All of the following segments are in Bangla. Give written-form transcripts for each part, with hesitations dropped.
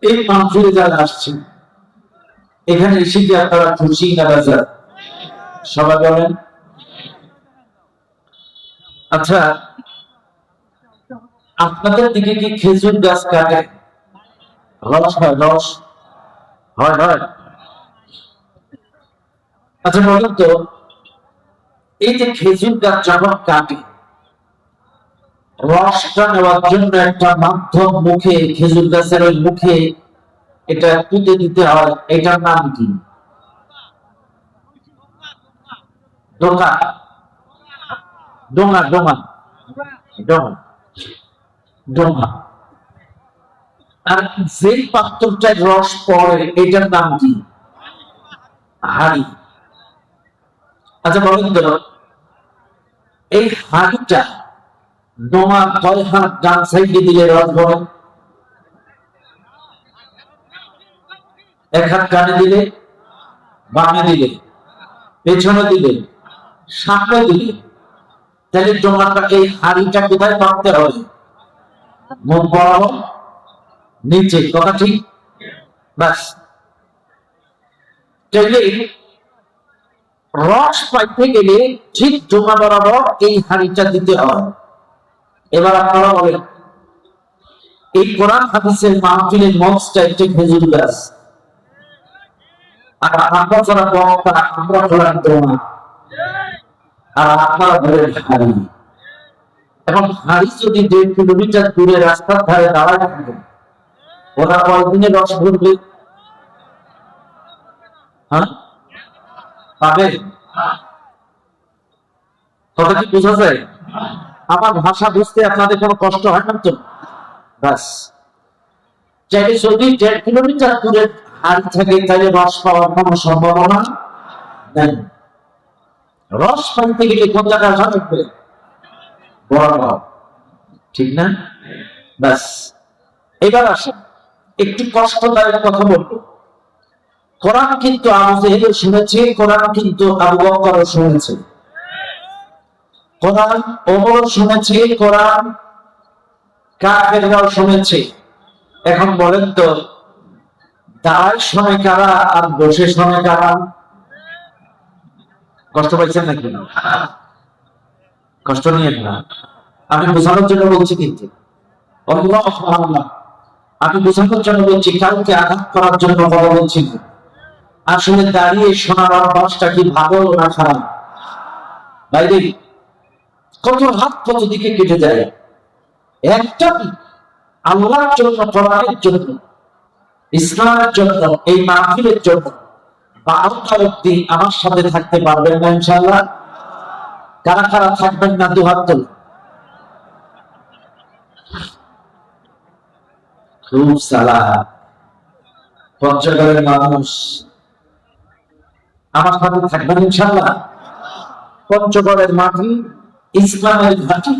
এই মাহফিলে যারা আসছেন, এখানে এসে কি আপনারা খুশি না বেজার? সবাই বলেন। আচ্ছা, আপনাদের দিকে কি খেজুর গাছ কাটে? রস হয়, রস হয় হয়। আচ্ছা বলেন তো, এই যে খেজুর গাছ যখন কাটে, রসটা নেওয়ার জন্য একটা মাধ্যম মুখে, খেজুর গাছের ওই মুখে এটা পুঁতে দিতে হয়, এটার নাম কি? ডোঙা, ডোঙা, ডোঙা, ডোঙা, ডোঙা। আর যেই পাত্রটায় রস পড়ে এটার নাম কি? হাড়ি। আচ্ছা বলেন তো, এই হাড়িটা ডোঙা কয় হাত ডান সাইডে দিলে রস পড়ে? এক হাত কানে দিলে, বামে দিলে, পেছনে দিলে, সামনে দিলে, তাহলে ডোঙাটা, এই হাড়িটা কোথায় পাততে হবে? মুখ বরাবর নিচে, কথা ঠিক? বাস। তাহলে রস পাইতে গেলে ঠিক ডোঙা বরাবর এই হাড়িটা দিতে হয়। এবার আপনারা বলেন, এই কোরআন হাদিসের মাহফিলের মঞ্চটা একটা খেজুর গাছ, আর আমরা যারা বক্তা আমরা ধরেন ডোঙা, আর আপনারা ধরেন হাড়ি। এখন হাড়ি যদি 1.5 কিলোমিটার দূরে রাস্তার ধারে দাঁড়ায় থাকে, ওরা কয়দিনে রস ভরবে? হ্যাঁ, পাবে? কথা কি বোঝা যায়? আমার ভাষা বুঝতে আপনাদের কোনো কষ্ট হয় না তো? বাস। চাইলে যদি 1.5 কিলোমিটার দূরে হাড়ি থাকে, তাহলে রস পাওয়ার কোনো সম্ভাবনা নেই। রস পাইতে গেলে কোন জায়গায় আসা থাকবে? বড়, ঠিক না? বাস। এবার আসেন, একটু কষ্টদায়ক কথা বলবো। কোরআন কিন্তু আবু জেহেল শুনেছে, কোরআন কিন্তু আবু বকর শুনেছে, কোরআন ওমর শুনেছে, কোরআন কাফেররাও শুনেছে। এখন বলেন তো, দাঁড়ায় সময় কারা আর বসে সময় কারা? কষ্ট পাইছেন নাকি? কষ্ট নিয়ে না, আমি বোঝানোর জন্য বলছি। কিন্তু আমি বোঝানোর জন্য বলছি, কাউকে আঘাত করার জন্য কথা বলছি না। আসলে দাঁড়িয়ে শোনার অভ্যাসটা কি ভালো না খারাপ? বাইরে কত হাত কত দিকে কেটে যায়, একটা আল্লাহর জন্য, কোরআনের জন্য, ইসলামের জন্য, এই মাহফিলের জন্য 12টা অব্দি আমার সাথে থাকতে পারবেন না ইনশাআল্লাহ? কারা কারা থাকবেন না দুহাত তুলে? খুব সালাহ। পঞ্চগড়ের মানুষ আমার সাথে থাকবেন ইনশাআল্লাহ? পঞ্চগড়ের মাটি ইসলামের ঘাঁটি,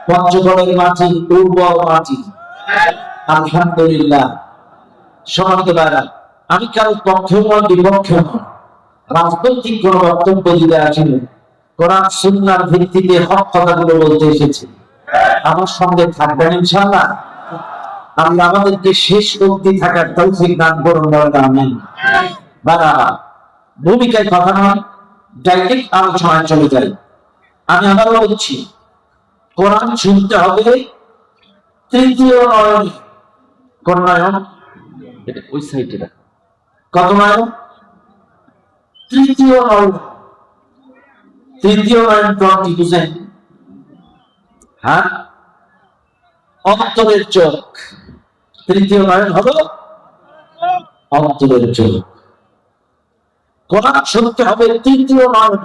পঞ্চগড়ের মাটি উর্বর মাটি, আলহামদুলিল্লাহ। সমান্ত দ্বারা আমি কারো পক্ষেও নয়, বিপক্ষেও নয়, রাজনৈতিক কোন বক্তব্য দিতে আসিনি। কোরআন সুন্নাহর ভিত্তিতে হক কথাগুলো বলতে এসেছি। আমার সঙ্গে থাকবেন ইনশাআল্লাহ? আল্লাহ আমাদেরকে শেষ অবধি থাকার তৌফিক দান করুন, আমিন। বারাবার ভূমিকায় কথা নয়, ডাইরেক্ট আলোচনায় চলে যাই। আমি আবারও বলছি, কোরআন শুনতে হবে তৃতীয় নয়নে। কোন নয়ন? ওই সাইডে কত নয়ন? তৃতীয় নয়ন। তৃতীয় নয়ন কি বুঝেন? হ্যাঁ, অন্তরের চোখ। তৃতীয় নয়ন হলো অন্তরের চোখ। কোরআন শুনতে হবে তৃতীয় নয়ন।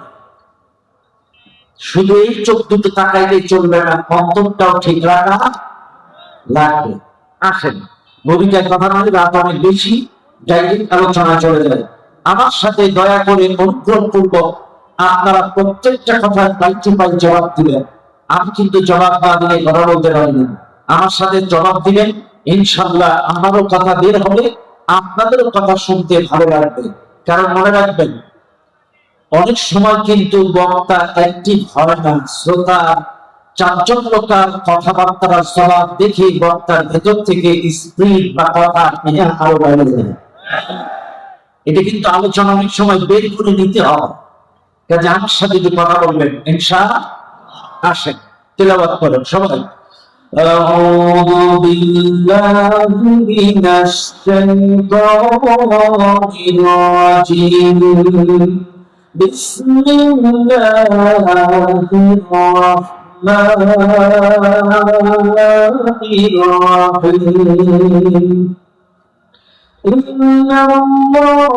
শুধু এই চোখ দুটো তাকাইলে চলবে না, অন্তরটাও ঠিক রাখা লাগবে। আসেন, ভূমিকায় কথা নয়, রাত অনেক বেশি, ডাইরেক্ট আলোচনা চলে যায়। আমার সাথে দয়া করে অনুগ্রহ পূর্বক আপনারা প্রত্যেকটা কথার পাইতে পাই জবাব দিবেন। আমি কিন্তু জবাব না দিলে কথা বলতে পারি না। আমার সাথে জবাব দিবেন, ইনশাআল্লাহ আমারও কথা বের হবে, আপনাদেরও কথা শুনতে ভালো লাগবে। কারণ মনে রাখবেন, অনেক সময় কিন্তু বক্তা অ্যাক্টিভ হয় না, শ্রোতা চাঞ্চল্যকার কথাবার্তার স্বভাব দেখে বক্তার ভেতর থেকে স্পিরিট বা কথা আরো বাইরে যায়। এটা কিন্তু আলোচনা অনেক সময় বের করে নিতে হবে। কাজে আমার সাথে যদি কথা বলবেন ইনশাআল্লাহ, আসেন তেলাওয়াত করেন সবাই। أعوذ بالله من الشيطان الرجيم بسم الله الرحمن الرحيم إن الله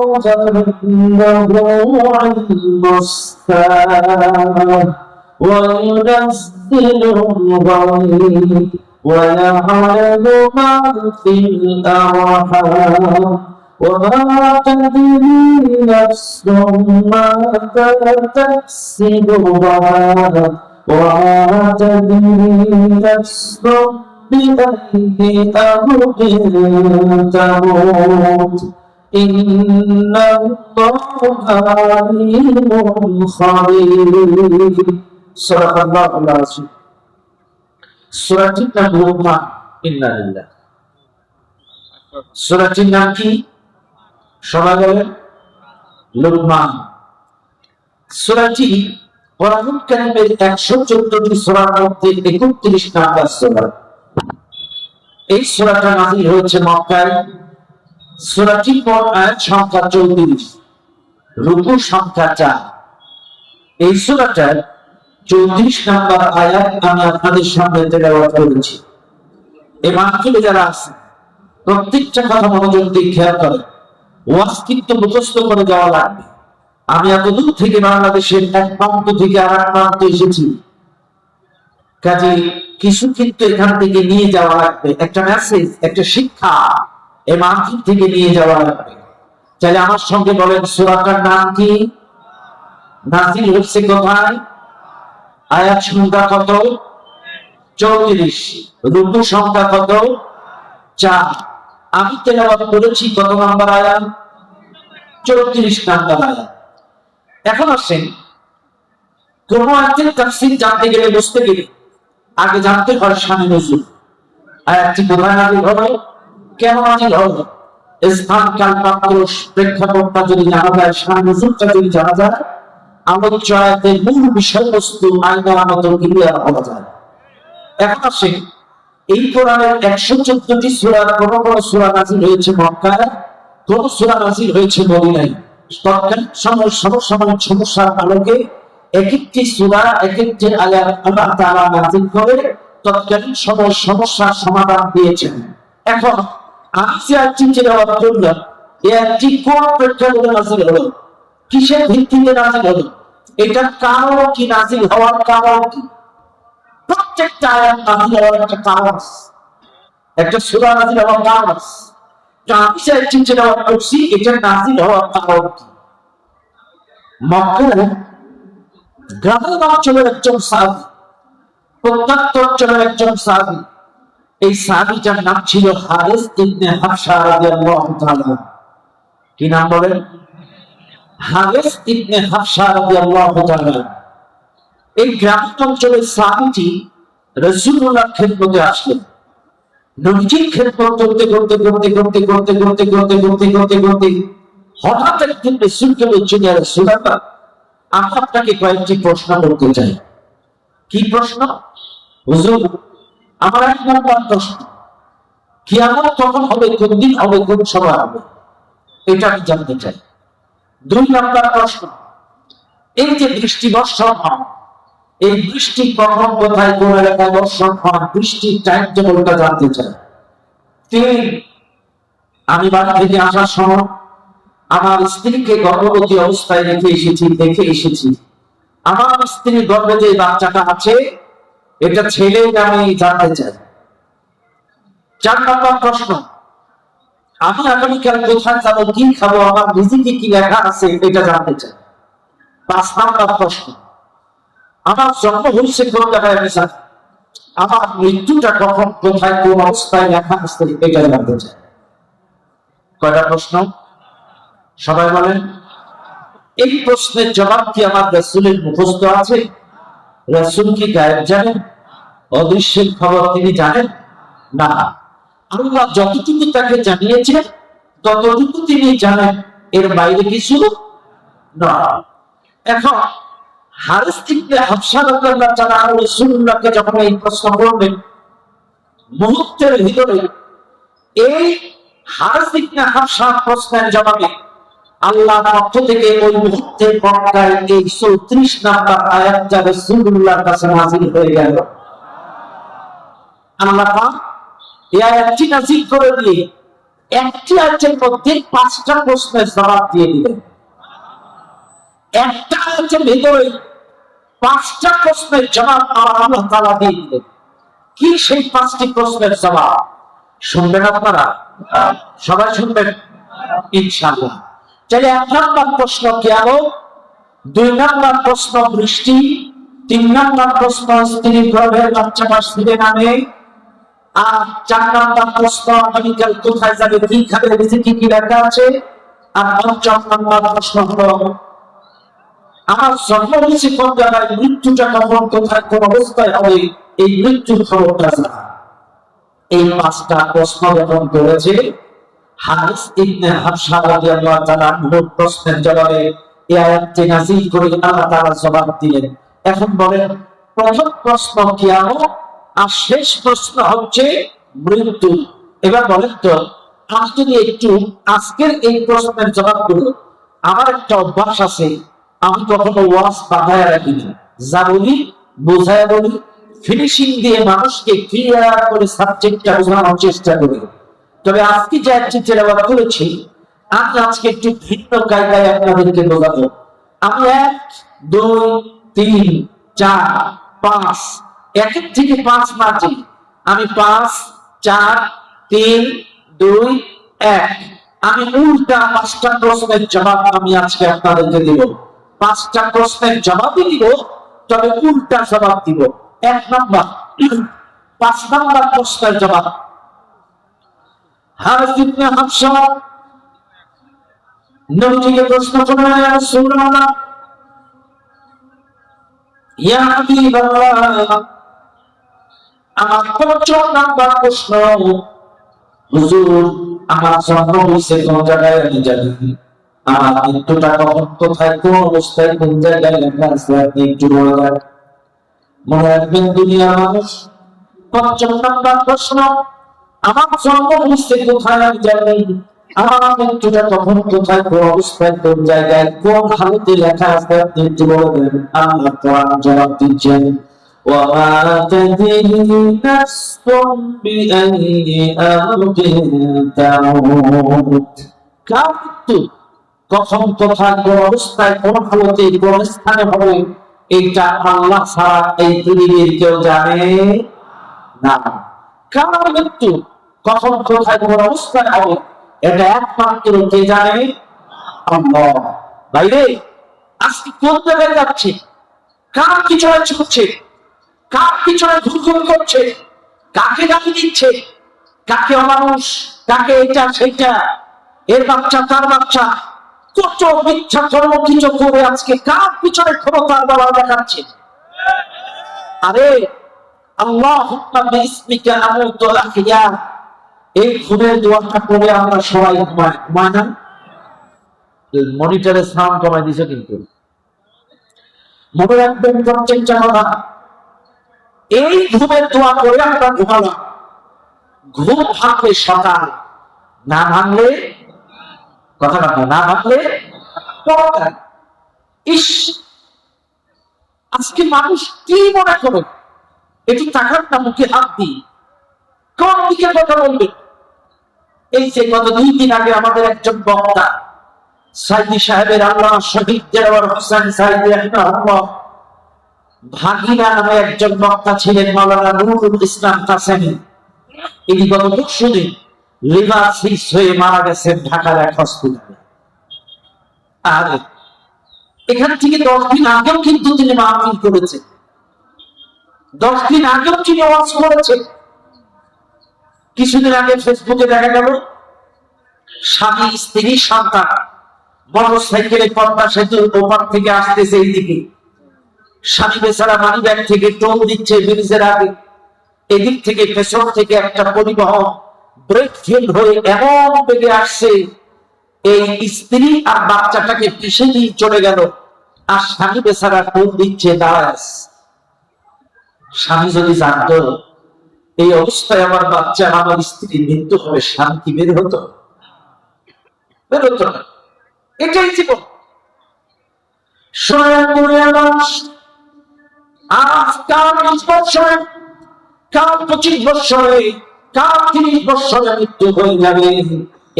عنده علم الساعة وينزل الغيث ويعلم ما في الأرحام وما تدري نفس ماذا تكسب غدا وما تدري نفس بأي أرض تموت إن الله عليم خبير صدق الله العظيم সূরাটির নাম লুকমান। ইন্না লিল্লাহ। সূরাটির নাম কি সবাই বলেন? লুকমান। সূরাটি কোরআনুল কারীমের 114টি সূরার মধ্যে 31 নম্বর সূরা। এই সূরাটা নাযিল হয়েছে মক্কায়। সূরাটির মোট আয়াত সংখ্যা 34, রুকু সংখ্যা 4। এই সূরাটার 34 নম্বর আয়াত আমি আপনাদের সামনে তেলাওয়াত করেছি। এই মাহফিলে যারা আছেন প্রত্যেকটা কথা মনোযোগ দিয়ে খেয়াল করেন। ওয়াজ কিন্তু মুখস্থ করে যাওয়া লাগবে। আমি এত দূর থেকে বাংলাদেশের এক প্রান্ত থেকে আর এক প্রান্তে এসেছি, কাজে কিছু কিন্তু এখান থেকে নিয়ে যাওয়া লাগবে। একটা মেসেজ, একটা শিক্ষা এই মাহফিল থেকে নিয়ে যাওয়া লাগবে। তাহলে আমার সঙ্গে বলেন, সূরাটার নাম কি? নাযিল হচ্ছে কোথায়? আয়াত সংখ্যা কত? 34। রুকু সংখ্যা কত? 4। আমি তেলাওয়াত করেছি কত নাম্বার আয়াত? 34 নাম্বার আয়াত। এখন আসেন, কোন আয়াতের তাফসীর জানতে গেলে, বুঝতে গেলে আগে জানতে হয় শানে নজুল। আয়াতটি কোথায় নাযিল হলো, কেন নাযিল হলো, স্থান, কাল, পাত্র, প্রেক্ষাপটটা যদি জানা যায়, শানে নজুলটা যদি জানা যায়, আলোচ্য আয়াতের মূল বিষয়বস্তু আইনার মতো ক্লিয়ার হওয়া যায়। এখন আসেন, এই কোরআনের 114টি সূরার কোন কোন সূরা নাযিল হয়েছে মক্কায়, কোন সূরা নাযিল হয়েছে মদিনায়। তৎকালীন সমসাময়িক সমস্যার আলোকে এক একটি সূরা, এক একটি আয়াত আল্লাহ তাআলা নাযিল করে তৎকালীন সমস্যার সমাধান দিয়েছেন। এখন আমি যে আয়াতটি তেলাওয়াত করলাম, এই আয়াতটি কোন প্রেক্ষাপটে নাযিল হলো, কিসের ভিত্তিতে নাযিল হলো, এটার কারণ কি, নাযিল হওয়ার কারণ কি? প্রত্যেকটা আয়াত নাযিল হওয়ার একটা কারণ আছে, একটা সূরা নাযিল হওয়ার কারণ আছে। আমি যে আয়াতটি তেলাওয়াত করছি, এটার নাযিল হওয়ার কারণ কি? মক্কার গ্রামের অঞ্চলের একজন সাহাবী, প্রত্যন্ত অঞ্চলের একজন সাহাবী, এই সাহাবীটার নাম ছিল হারিস ইবনে হাফসা রাদিয়াল্লাহু তাআলা। কি নাম বলেন? হারিস ইবনে হাফসা রাদিয়াল্লাহু তাআলা। এই গ্রামীণ অঞ্চলের সাহাবীটি রাসূলুল্লাহর খেদমতে আসলেন। নবীজির খেদমত করতে করতে করতে করতে করতে করতে করতে করতে করতে করতে হঠাৎ একদিন রাসূলকে বলছেন, ইয়া রাসূলুল্লাহ, আমি আপনাকে কয়েকটি প্রশ্ন করতে চাই। কি প্রশ্ন? হুজুর, আমার এক নম্বর প্রশ্ন, কিয়ামত কখন হবে, কোন দিন হবে, কোন সময় হবে, এটা আমি জানতে চাই। 2 নম্বর প্রশ্ন, এই যে বৃষ্টি বর্ষণ হয়, এই বৃষ্টি কখন, কোথায়, কোন এলাকায় বর্ষণ হয়, বৃষ্টির টাইম টেবিলটা জানতে চাই। 3, আমি বাড়ি থেকে আসার সময় আমার স্ত্রীকে গর্ভবতী অবস্থায় দেখে এসেছি। আমার স্ত্রীর গর্ভে যে বাচ্চাটা আছে, এটা ছেলে, আমি জানতে চাই। 4 নম্বর প্রশ্ন, আমি আগামীকাল কোথায় যাবো, কি খাবো, আমার রিজিকে কি লেখা আছে, এটা জানতে চাই। 5 নম্বর প্রশ্ন, আমার জন্ম হয়েছে কোন জায়গায়, আমার মৃত্যুটা কখন, কোথায়, কোন অবস্থায় লেখা আছে, এটা জানতে চাই। কয়টা প্রশ্ন? সবাই বলেন। এই প্রশ্নের জবাব কি আমার রাসূলের মুখস্থ আছে? রাসূল কি গায়েব জানেন? অদৃশ্যের খবর তিনি জানেন না। আল্লাহ যতটুকু তাকে জানিয়েছেন ততটুকু তিনি জানেন, এর বাইরে কিছু না। এখন হারিস ইবনে হাফসা রাদিয়াল্লাহু তাআলা রাসূলুল্লাহকে যখন এই প্রশ্ন করলেন, মুহূর্তের ভিতরে এই হারিস ইবনে হাফসা প্রশ্নের জবাবে আল্লাহর পক্ষ থেকে ওই মুহূর্তের বর্ণায় এই 34 নাম্বার আয়াতটা রাসূলুল্লাহর কাছে নাযিল হয়ে গেল। আল্লাহ পাক এই আয়াতটি নাযিল করে দিয়ে একটি আয়াতের মধ্যে 5টা প্রশ্নের জবাব দিয়ে দিলেন। একটা আয়াতের ভিতরে 5টা প্রশ্নের জবাব আল্লাহ তাআলা দিয়ে দিলেন। কি সেই 5টি প্রশ্নের জবাব শুনবেন আপনারা? সবাই শুনবেন ইনশাআল্লাহ। তাহলে 1 নম্বর প্রশ্ন কিয়ামত, 2 নম্বর প্রশ্ন বৃষ্টি, 3 নম্বর প্রশ্ন স্ত্রী গর্ভের বাচ্চা আসবে না নেই, আর 4 নম্বর প্রশ্ন আগামীকাল কোথায় যাবে, কি খাবে, রিজিকে কি লেখা আছে, আর 5 নম্বর প্রশ্ন হলো আমার জন্ম হয়েছে কোন জায়গায়, মৃত্যুটা কখন, কোথায়, কোন অবস্থায় হবে, এই মৃত্যুর খবরটা জানা। এই 5টা প্রশ্ন যখন করেছে হারিস ইবনে হাফসা রাদিয়াল্লাহু তাআলা প্রশ্নের জবাবে এই আয়াতটি নাযিল করে আল্লাহ তাআলা জবাব দিলেন। এখন বলেন, প্রথম প্রশ্ন কিয়ামত আর শেষ প্রশ্ন হচ্ছে মৃত্যু। এবার বলেন তো, আমি যদি একটু আজকের এই প্রশ্নের জবাবগুলো, আমার একটা অভ্যাস আছে, আমি কখনো ওয়াজ বাঁধায় রাখি না, যা বলি বোঝায় বলি, ফিনিশিং দিয়ে মানুষকে ক্লিয়ার করে সাবজেক্টটা বোঝানোর চেষ্টা করি। তবে আজকে যে একটি তেলাওয়াত করেছি, আমি আজকে একটু ভিন্ন কায়দায় আপনাদেরকে বোঝাবো। আমি 1 2 3 4 5 1 থেকে 5 মাঝে আমি 5 4 3 2 1 আমি উল্টা 5টা প্রশ্নের জবাব আমি আজকে আপনাদেরকে দেব। 5টা প্রশ্নের জবাবই দিব, তবে উল্টা জবাব দিব। 1 নম্বর 5 নম্বর প্রশ্নের জবাব। হারিস ইবনে হাফসা নবীকে প্রশ্ন করলেন, ইয়া রাসূলুল্লাহ, ইয়া হাবিবাল্লাহ, আমার 5 নম্বর প্রশ্ন, হুজুর আমার জন্ম হয়েছে কোন জায়গায় আমি জানি, আমার মৃত্যুটা কখন, কোথায়, কোন অবস্থায়, কোন জায়গায় লেখা আছে আপনি একটু বলেন। মনে রাখবেন দুনিয়ার মানুষ, 5 নম্বর প্রশ্ন, আমার জন্ম হয়েছে কোথায় আমি জানি, আমার মৃত্যুটা কখন, কোথায়, কোন অবস্থায়, কোন জায়গায়, কোন হালতে লেখা আছে আপনি একটু বলেন। আল্লাহ কোরআন জবাব দিচ্ছেন, ওয়া তাদরি নাফসুম বিআইয়ি আরদিন তামুত। কার মৃত্যু কখন, কোথায়, কোন অবস্থায়, কোন হালতে, কোন স্থানে হবে, এইটা আল্লাহ ছাড়া এই পৃথিবীর কেউ জানে না। কার মৃত্যু কখন, কোথায়, কোন অবস্থায় হবে, এটা একমাত্র কে জানে? আল্লাহ। বাইরে আজকে কোন জায়গায় যাচ্ছে, কার পিছনে ছুটছে, কার পিছনে ঘুরঘুর করছে, কাকে গালি দিচ্ছে, কাকে অমানুষ, কাকে এটা সেটা, এর বাচ্চা তার বাচ্চা, কত মিথ্যা কর্ম কিছু করে আজকে কার পিছনে ক্ষমতার বাবা দেখাচ্ছে। আরে আল্লাহুম্মা বিসমিকা আমুতু ওয়া আহইয়া, এই ঘুমের দোয়াটা করে আমরা সবাই ঘুমাই না? মনিটরে সাউন্ড কমাই দিছে কিন্তু। মনে রাখবেন প্রত্যেকটা কথা, এই ঘুমের দোয়া করে আমরা ঘুমালাম, ঘুম ভাঙলে সকাল, না ভাঙলে কথা না ভাঙলে পরকাল। ইস, আজকে মানুষ কি মনে করে, একটু তাকান না মুখে হাত দিয়ে, কোন দিকে কথা বলবে। এই যে গত 2 দিন আগে আমাদের একজন বক্তা সাইদি সাহেবের, আল্লাহ শহীদ দেওয়ার হোসেন সাইদি রাহিমাহুল্লাহ, ভাগিনা নামে একজন বক্তা ছিলেন, মাওলানা নুরুল ইসলাম কাসেমি। ইনি গত 2 দিন লিভার সিস হয়ে মারা গেছেন ঢাকার এক হসপিটালে। আর এখান থেকে 10 দিন আগেও কিন্তু তিনি মাহফিল করেছেন, 10 দিন আগেও তিনি ওয়াজ করেছেন। কিছুদিন আগে ফেসবুকে দেখা গেল স্বামী, স্ত্রী, সন্তান মোটর সাইকেলে পদ্মা সেতুর ওপার থেকে আসতেছে এইদিকে, স্বামী বেচারা মানি ব্যাগ থেকে টোল দিচ্ছে ব্রিজের আগে, এদিক থেকে পেছন থেকে একটা পরিবহন ব্রেক ফেল হয়ে এমন বেগে আসছে, এই স্ত্রী আর বাচ্চাটাকে পিছে দিয়ে চলে গেল। আর স্বামী বেচারা কোন দিচ্ছে দাঁড়ায়। স্বামী যদি জানতো এই অবস্থায় আমার বাচ্চা আমার স্ত্রীর মৃত্যু হবে, স্বামী কি বের হতো? বের হতো না। এটাই জীবন। আজ কাল 20 বছরে, কাল 25 বছরে, কাল 30 বছরে মৃত্যু হয়ে যাবে,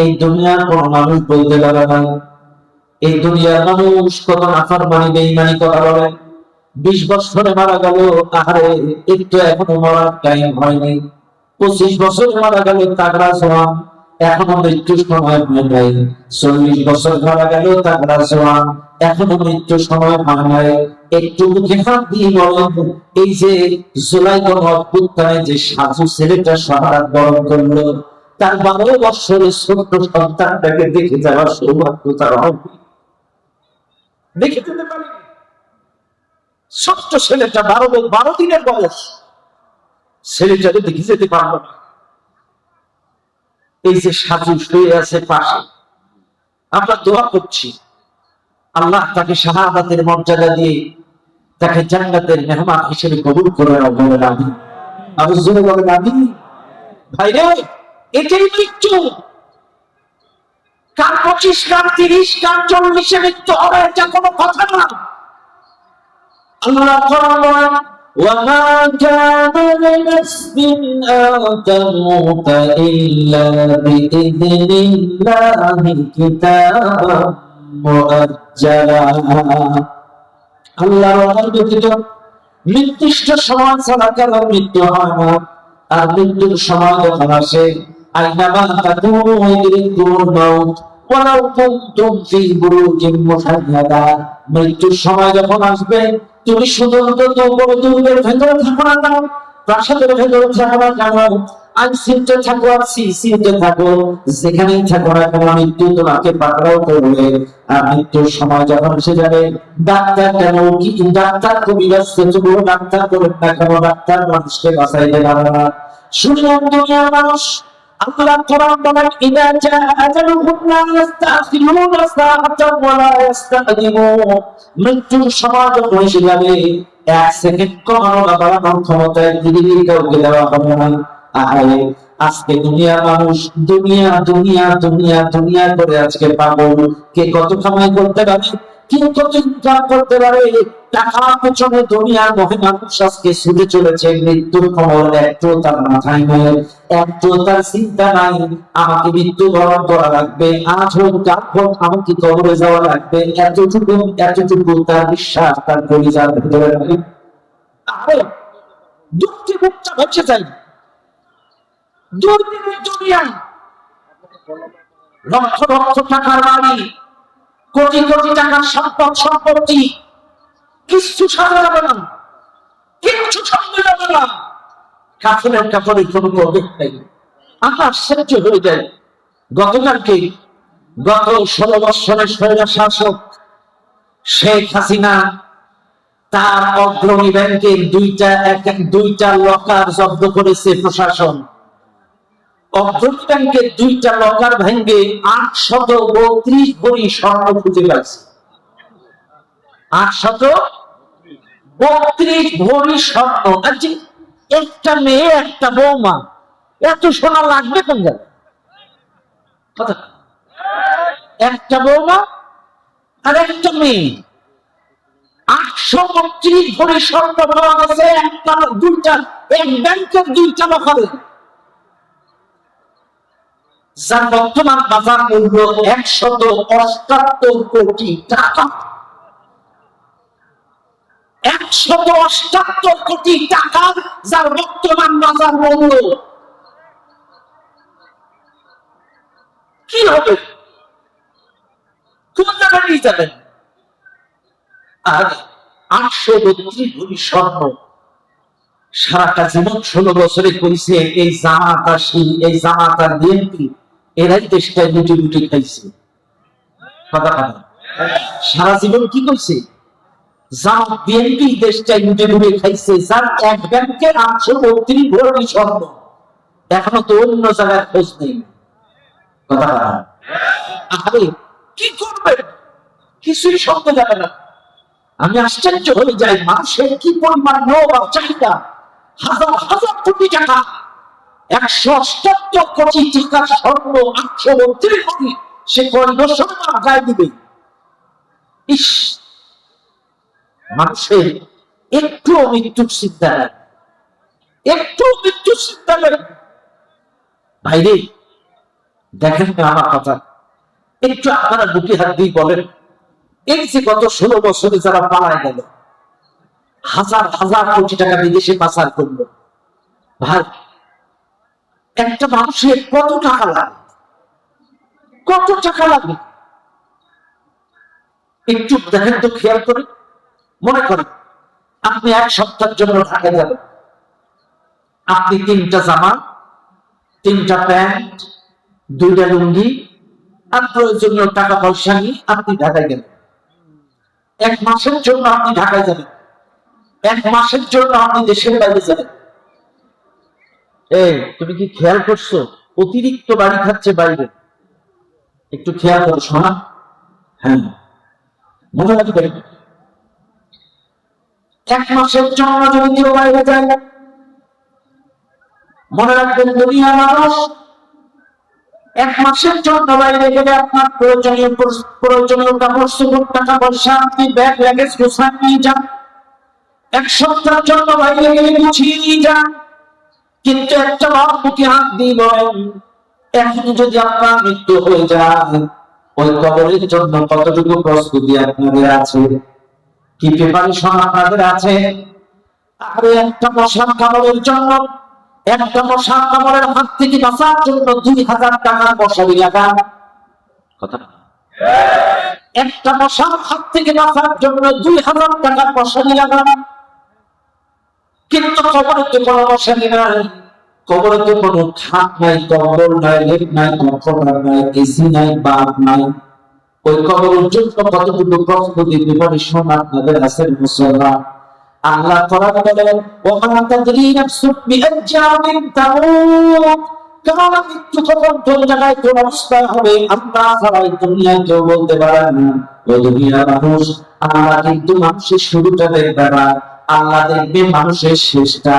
এই দুনিয়ার কোন মানুষ বলতে পারে না। এই দুনিয়ার মানুষ কত নাফরমানি বেঈমানি কথা বলে। 20 বছরে মারা গেল, আহারে একটু এখনো মরার টাইম হয়নি। 25 বছরে মারা গেল, তাগড়া জওয়ান, এখনো মৃত্যুর সময় হয় নাই। 40 বছর মারা গেল, তাগড়া জওয়ান, এখনো মৃত্যুর সময় হয় নাই। একটু মুখে হাত দিয়ে বলেন, এই যে জুলাই গণঅভ্যুত্থানে যে সাধু ছেলেটা শাহাদাত বরণ করলো, তার 12 বছরের ছোট্ট সন্তানটাকে দেখে যাওয়ার সৌভাগ্য তার হবে? দেখে যেতে পারেনি। ছোট্ট ছেলেটা 12 দিনের বয়স, ছেলেটাকে দেখে যেতে পারলো না। এই যে সাধু শুয়ে আছে পাশে, আমরা দোয়া করছি আল্লাহ তাকে শাহাদাতের মর্যাদা দিয়ে তাকে জান্নাতের মেহমান হিসেবে কবুল করে নাও, বলেন আমিন। আর জোরে বলেন আমিন। ভাইরে, এটাই মৃত্যু। কার 25, কার 30, কার 40 মৃত্যু হবে, এটা কোনো কথা না। আল্লাহ কোরআন وما كان لنفس أن تموت إلا بإذن الله كتابا مؤجلا। আল্লাহর অনুমোদিত নির্দিষ্ট সময় ছাড়া কারো মৃত্যু হয় না। আর মৃত্যুর সময় যখন আসে, আইনামা তাকুনু ইদরিকুমুল মাউত ওয়ালাউ কুনতুম ফি বুরুজিন মুশাইয়াদা। মৃত্যুর সময় যখন আসবে, তুমি শুধুমাত্র দুর্গের ভেতরে থাকো না কেন, প্রাসাদের ভেতরে থাকো না কেন, আইসিতে থাকো আর সিসিতে থাকো, যেখানেই থাকো না কেন, মৃত্যু তোমাকে পাকড়াও করবে। আর মৃত্যুর সময় যখন এসে যাবে, ডাক্তার কেন কি ডাক্তার কবিরাজ তবুও ডাক্তার করেন না কেন, ডাক্তার মানুষকে বাঁচাইতে পারে না। শুনলাম দুনিয়ার মানুষ, আল্লাহ কোরআন বলেন ইদা জা আজালুহুম লা ইস্তাখিরুনা সাআতান ওয়া লা ইস্তাকদিমুন। মৃত্যুর সময় যখন এসে যাবে, 1 সেকেন্ড কমানো বা বাড়ানোর ক্ষমতা দিদি কাউকে দেওয়া হবে না। আরে আজকে দুনিয়ার মানুষ দুনিয়া দুনিয়া দুনিয়া দুনিয়া করে আজকে পাগল। কে কত কামাই করতে পারে, কে কত ইনকাম করতে পারে, টাকার পেছনে দুনিয়ার মহে মানুষ আজকে ছুটে চলেছে। মৃত্যুর খবর একটু তার মাথায় নাই, একটু তার চিন্তা নাই। আমাকে মৃত্যুবরণ করা লাগবে, আজ হোক কাল হোক আমাকে কবরে যাওয়া লাগবে, এতটুকু এতটুকু তার বিশ্বাস তার পরিবার ভিতরে নাই। আরে দুঃখে মুখটা ভেসে যায়। দুর্নীতির দুনিয়ায় লক্ষ লক্ষ টাকার বাড়ি, কোটি কোটি টাকার সম্পদ সম্পত্তি, কিচ্ছু সামনে যাবে না, কিচ্ছু সামনে যাবে না। কাফনের কাপড়ে কোনো প্রবেশ নেই। আমরা আশ্চর্য হয়ে যাই। গতকালকে গত 16 বছরের স্বৈরাচার শাসক শেখ হাসিনা তার অগ্রণী ব্যাংকের দুইটা লকার জব্দ করেছে প্রশাসন। অগ্রণী ব্যাংকের 2টা লকার ভেঙে 832 ভরি স্বর্ণ খুঁজে পাচ্ছে। 832 ভরি স্বর্ণ। আচ্ছা, একটা মেয়ে একটা বৌমা, এত সোনা লাগবে কোন জায়গায়? একটা বৌমা আর একটা মেয়ে, 832 ভরি স্বর্ণ পাওয়া গেছে এক ব্যাংকের 2টা লকারে, যার বর্তমান বাজার মূল্য 178 কোটি টাকা। 178 কোটি টাকা যার বর্তমান বাজার মূল্য। কি হবে? কোন জায়গায় নিয়ে যাবেন? আর 832 ভরি স্বর্ণ সারাটা জীবন 16 বছরে করেছে এই জামাত আসি, এই জামাত আর বিএনপি, এরাই দেশটায় লুটি লুটি খাইছে। সারা জীবন কি করছে? জামাত বিএনপি দেশটা লুটে লুটে খাইছে, যার এক ব্যাংকের 832 ভরি স্বর্ণ এখনো তো অন্য জায়গায় খোঁজ নেই। কথা আরে কি করবেন, কিছুই সঙ্গে যাবে না। আমি আশ্চর্য হয়ে যাই, মানুষের কি পরিমাণ লোভ আর চাহিদা। হাজার হাজার কোটি টাকা, 178 কোটি টাকা স্বর্ণ 832 কোটি, সে কয় বছর গায়ে দিবে। ইস, মানুষের একটু মৃত্যুর চিন্তা নেই, একটু মৃত্যুর চিন্তা নেই। ভাইরে দেখেন না আমার কথা, একটু আপনারা বুকে হাত দিয়ে বলেন, এই যে গত 16 বছরে যারা পালায় গেল, হাজার হাজার কোটি টাকা বিদেশে পাচার করলো, ভাই একটা মানুষের কত টাকা লাগে, কত টাকা লাগে একটু দেখেন তো, খেয়াল করে। মনে করেন আপনি 1 সপ্তাহের জন্য ঢাকা যাবেন, আপনি 3টা জামা, 3টা প্যান্ট, 2টা লুঙ্গি আর প্রয়োজনীয় টাকা পয়সা নিয়ে আপনি ঢাকায় গেলেন। 1 মাসের জন্য আপনি ঢাকায় যাবেন, 1 মাসের জন্য আপনি দেশের বাইরে যাবেন। এই তুমি কি খেয়াল করছো, অতিরিক্ত বাড়ি খাচ্ছে বাইরে? একটু খেয়াল করো শোনা। হ্যাঁ, মনে রাখবেন 1 মাসের জন্য যদি কেউ বাইরে যায়, মনে রাখবেন দুনিয়ার মানুষ 1 মাসের জন্য বাইরে গেলে আপনার প্রয়োজনীয় কাপড় চোপড়, টাকা পয়সা আপনি ব্যাগ লাগেজ গোছায় নিয়ে যান। 1 সপ্তাহের জন্য বাইরে গেলে গুছিয়ে নিয়ে যান। কিন্তু একটা বার মুখে হাত দিয়ে বলেন, এখন যদি আপনার মৃত্যু হয়ে যায়, ওই কবরের জন্য কতটুকু প্রস্তুতি আপনাদের আছে, কি প্রিপারেশন আপনাদের আছে? আরে একটা মশার কামড়ের জন্য, একটা মশার কামড়ের হাত থেকে বাঁচার জন্য 2000 টাকার মশারি লাগান। কথা, একটা মশার হাত থেকে বাঁচার জন্য 2000 টাকার মশারি লাগান। কিন্তু কবরে তো কোনো মশারি নাই, কবরে তো কোনো খাট নাই, কম্বল নাই, লেপ নাই, কম্ফর্টার নাই, এসি নাই, বাল্ব নাই। ওই কবরের জন্য কতটুকু প্রস্তুতি প্রিপারেশন আপনাদের আছে মুসলমান? আল্লাহ কোরআন বলেন, ওয়া তাদরি নাফসুন বিআইয়ি আরদিন তামুত, কার মৃত্যু কখন কোন জায়গায় কোন অবস্থা হবে আমরা ছাড়া এই দুনিয়ায় কেউ বলতে পারে না। ও দুনিয়ার মানুষ, আল্লাহ কিন্তু মানুষের শুরুটা দেখবে না, আল্লাহ দেখবে মানুষের শেষটা।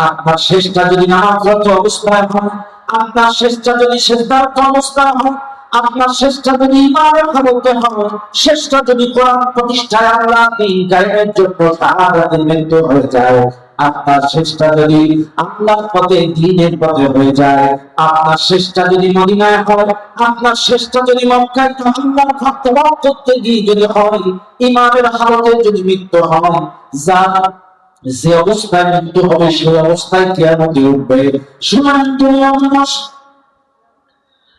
আপনার শেষটা যদি নামাজরত অবস্থায় হয়, আপনার শেষটা যদি সিজদারত অবস্থায় হয়, আপনার শেষটা যদি ইমানের হালতে হয়, শেষটা যদি কোরআন প্রতিষ্ঠায় আল্লাহ দ্বীন কায়েমের জন্য শাহাদাতের মৃত্যু হয়ে যায়, আপনার শেষটা যদি আল্লাহর পথে দ্বীনের পথে হয়ে যায়, আপনার শেষটা যদি মদিনায় হয়, আপনার শেষটা যদি মক্কায় আল্লাহর ঘর তওয়াফ করতে গিয়ে যদি হয়, ইমানের হালতে যদি মৃত্যু হয়, যে অবস্থায় মৃত্যু হবে সেই অবস্থায় কিয়ামতে উঠবে। শুনুন দুনিয়ার মানুষ,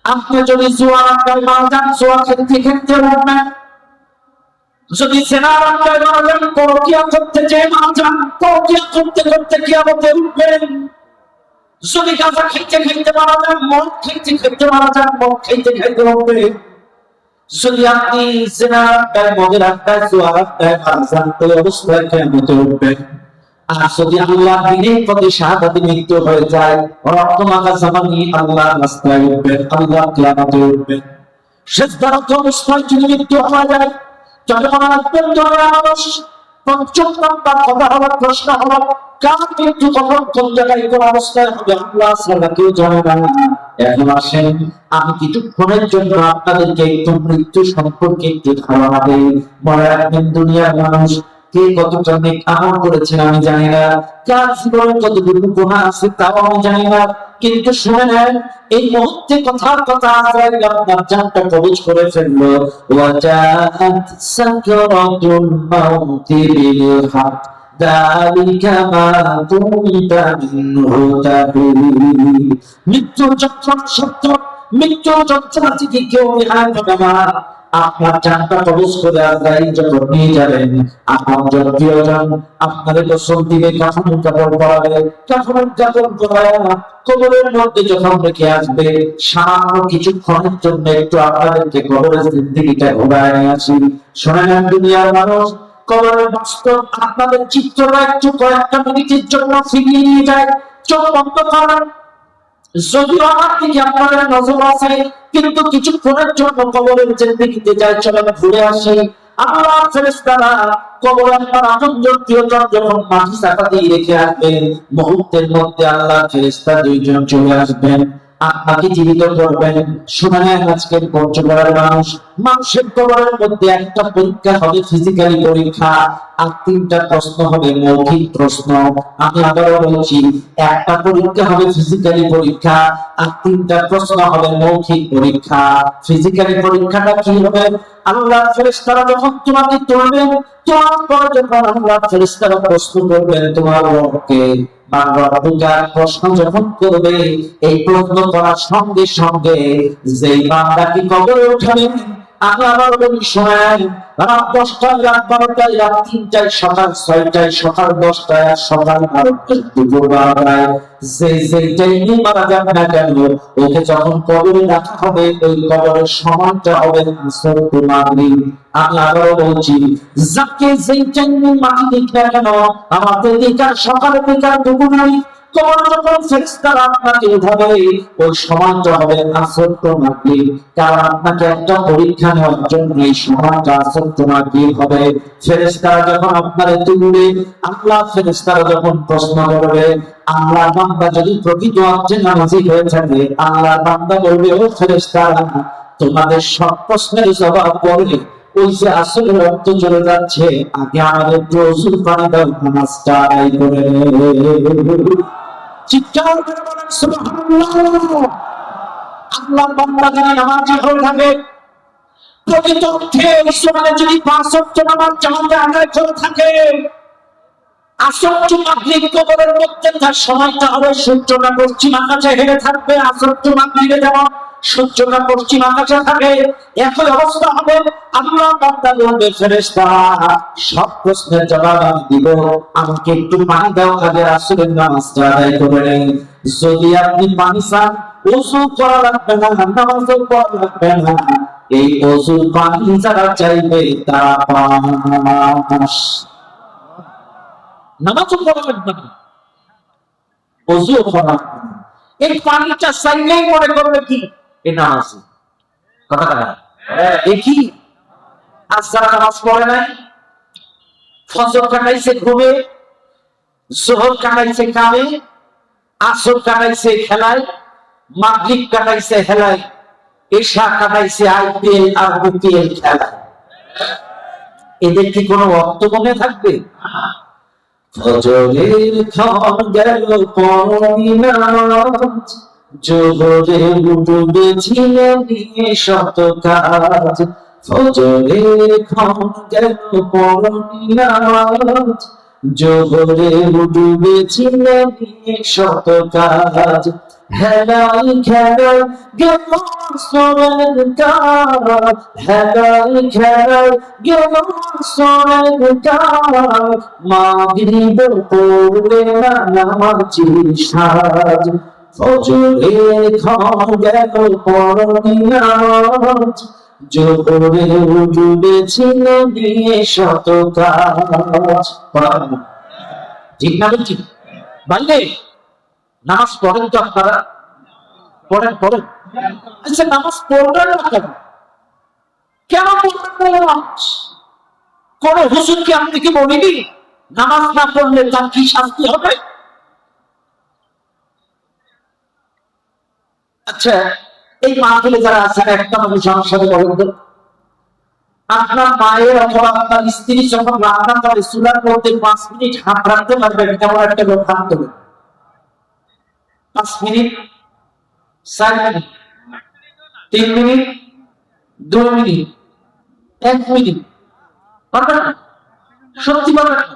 আপনি যদি জুয়া আড্ডায় মারা যান, জুয়া খেলতে খেলতে উঠবেন। যদি জেনার আড্ডায় মারা যান, পরকীয়া করতে যেয়ে মারা যান, পরকীয়া করতে করতে কিয়ামতে উঠবেন। যদি গাঁজা খাইতে খাইতে মারা যান, মদ খাইতে খাইতে মারা যান, মদ খাইতে খাইতে উঠবেন। যদি আপনি জেনার আড্ডায়, মদের আড্ডায়, জুয়ার আড্ডায় মারা যান, ওই অবস্থায় কিয়ামতে উঠবেন। আর যদি আল্লাহ দ্বীনের পথে শাহাদাতে মৃত্যু হয়ে যায়, রক্তমাখা জামানি আল্লাহর রাস্তায় উঠবেন, আল্লাহ কিয়ামতে উঠবেন। সিজদারত অবস্থায় যদি মৃত্যু হয়ে যায়, তবে মনে রাখবেন দুনিয়ার মানুষ, ৫ম নাম্বার কথা হলো, প্রশ্ন হলো, কার মৃত্যু কখন কোন জায়গায় কোন অবস্থায় হবে আল্লাহ ছাড়া কেউ জানে না। এখন আসেন, আমি কিছুক্ষণের জন্য আপনাদেরকে একটু মৃত্যু সম্পর্কে একটু ধারণা দেই। মনে রাখবেন দুনিয়ার মানুষ, কে কতটা নেক আমল করেছেন আমি জানি না, কার জীবনে কতটুকু গুনাহ আছে তাও আমি জানি না, কিন্তু শুনে নেন, এই মুহূর্তে কথার কথা আজরাইল আপনার জানটা কবজ করে ফেললো। ওয়াজাআত সাকরাতুল মাউতি বিল হক, যালিকা মা কুনতা মিনহু তাহিদ। মৃত্যুর যন্ত্রণা সত্য, মৃত্যুর যন্ত্রণা থেকে কেউ রেহাই পাবে না। আপনার জানটা কবজ করে আজরাইল যখন নিয়ে যাবেন, আপনজন প্রিয়জন আপনাদের গোসল দিবে, কাফনের কাপড় পরাবে, কাফনের কাপড় পরায়া কবরের মধ্যে যখন রেখে আসবে, সামান্য কিছুক্ষণের জন্য একটু আপনাদেরকে কবরের জিন্দেগিটা ঘুরায় নিয়ে আসি। শোনেন দুনিয়ার মানুষ, কবরের বাস্তব আপনাদের চিত্রটা একটু কয়েকটা মিনিটের জন্য ফিরিয়ে নিয়ে যায়। চোখ বন্ধ করেন, যদিও আমার দিকে আপনাদের নজর আছে, কিন্তু কিছুক্ষণের জন্য কবরের জিন্দেগিতে যায়, চলেন ঘুরে আসি। আল্লাহ ফেরেশতারা কবরে আপনার আপনজন প্রিয়জন যখন মাটি চাপা দিয়ে রেখে আসবেন, মুহূর্তের মধ্যে আল্লাহ ফেরেশতা দুইজন চলে আসবেন, আপনাকে জীবিত করবেন। শুনেন আজকের পঞ্চগড়ের মানুষের কবরের মধ্যে একটা পরীক্ষা হবে, ফিজিক্যালি পরীক্ষা, আর তিনটা প্রশ্ন হবে মৌখিক প্রশ্ন। আমি আবারও বলছি, একটা পরীক্ষা হবে ফিজিক্যালি পরীক্ষা, আর তিনটা প্রশ্ন হবে মৌখিক পরীক্ষা। ফিজিক্যালি পরীক্ষাটা কি হবে? আল্লাহ ফেরেশতারা যখন তোমাকে তুলবেন, তোমার পরে যখন আল্লাহ ফেরেশতারা প্রশ্ন করবেন তোমার রবকে, প্রশ্ন যখন করবে, এই প্রশ্ন করার সঙ্গে সঙ্গে যেই বান্দাকে কবরে উঠাবে, আমি আবার বলি শোনেন, রাত 10টায়, রাত 12টায়, রাত 3টায়, সকাল 6টায়, সকাল 10টায়, সকাল 12টায়, দুপুর 12টায়, যেই টাইমে মারা যাবে না কেন, ওকে যখন কবরে রাখা হবে, ওই কবরের সময়টা হবে আসর টু মাগরিব। আমি আবারও বলছি, যাকে যেই টাইমে মাটি দিক না কেন, আমাদের দিকার সকাল দিকার দুপুর নাই, কবর যখন ফেরেশতারা আপনাকে উঠাবে, ওই সময়টা হবে আসর টু মাগরিব। কারণ আপনাকে একটা পরীক্ষা নেওয়ার জন্য এই সময়টা আসর টু মাগরিব হবে। ফেরেশতারা যখন আপনারে তুলবে, আল্লাহ ফেরেশতারা যখন প্রশ্ন করবে, আল্লাহর বান্দা যদি প্রকৃত অর্থে নামাজি হয়ে থাকে, আল্লাহর বান্দা বলবে, ও ফেরেশতারা, তোমাদের সব প্রশ্নের জবাব বলে ওই যে আসলে রক্ত চলে যাচ্ছে, আগে আমাদের প্রচুর পানি দাও, নামাজটা আদায় করে। চিৎকার করে বলেন সুবহানাল্লাহ। আল্লাহর বান্দা যদি নামাজি হয়ে থাকে, প্রকৃত অর্থে ইসলামে যদি 5 ওয়াক্ত নামাজ জামাতে আদায় করে থাকে, আসর টু মাগরিব কবরের মধ্যে তার সময়টা হবে সূর্যটা পশ্চিম আকাশে হেলে থাকবে। আসর টু মাগরিবে যেমন সূর্যটা পশ্চিম আকাশে থাকে, একই অবস্থা হবে। আল্লাহ বান্দা বলবে, ফেরেশতারা, সব প্রশ্নের জবাব আমি দিব, আমাকে একটু পানি দাও, আগে আসরের নামাজটা আদায় করে নেই। যদি আপনি পানি চান, ওযু করা লাগবে না, নামাজও পড়া লাগবে না, এই ওযুর পানি যারা চাইবে তারা পাস। নামাজও পড়া লাগবে না, ওযুও করা লাগবে না, এই পানিটা চাইলেই মনে করবে কি এ নামাজ। কথাটা দেখি, আজ যারা নামাজ পড়ে নাই, ফজর কাটাইছে ঘুমে, যোহর কাটাইছে কামে, আসর কাটাইছে খেলায়, মাগরিব কাটাইছে হেলায়, এশা কাটাইছে আইপিএল আর বিপিএল খেলায়, এদের কি কোনো অর্থ মনে থাকবে? ফজরের ক্ষণ গেল পরনি নামাজ, যোহরে ডুবেছিলে নিয়ে শত কাজ। ফজরের ক্ষণ গেল পরনি নামাজ, যোহরে ডুবেছিলে নিয়ে শত কাজ। হেলাই খেলাই গেল সোনার কাজ, হেলাই খেলাই গেল সোনার কাজ, মাগরিব পড়লে না নামাজি সাজ। ফজরের ক্ষণ গেল পরনি নামাজ, যোহরে ডুবেছিলে নিয়ে শত কাজ। ঠিক না বলছি? বাইরে নামাজ পড়েন তো আপনারা? পড়েন পড়েন। আচ্ছা, নামাজ পড়বেন না কেন? কেন পড়বেন না নামাজ? কোন হুজুর কি আপনাকে বলিনি নামাজ না পড়লে তার কি শাস্তি হবে? আচ্ছা, এই মাহফিলে যারা আছেন, একটা মানুষ আমার সাথে বলেন তো, আপনার মায়ের অথবা আপনার স্ত্রী যখন রান্না করে চুলার মধ্যে 5 মিনিট হাত রাখতে পারবেন, কেমন একটা লোক হাত তোলেন? 5 minute, 4 minute, 3 minute, 2 minute, 1 minute পারবেন না? সত্যি পারবেন না?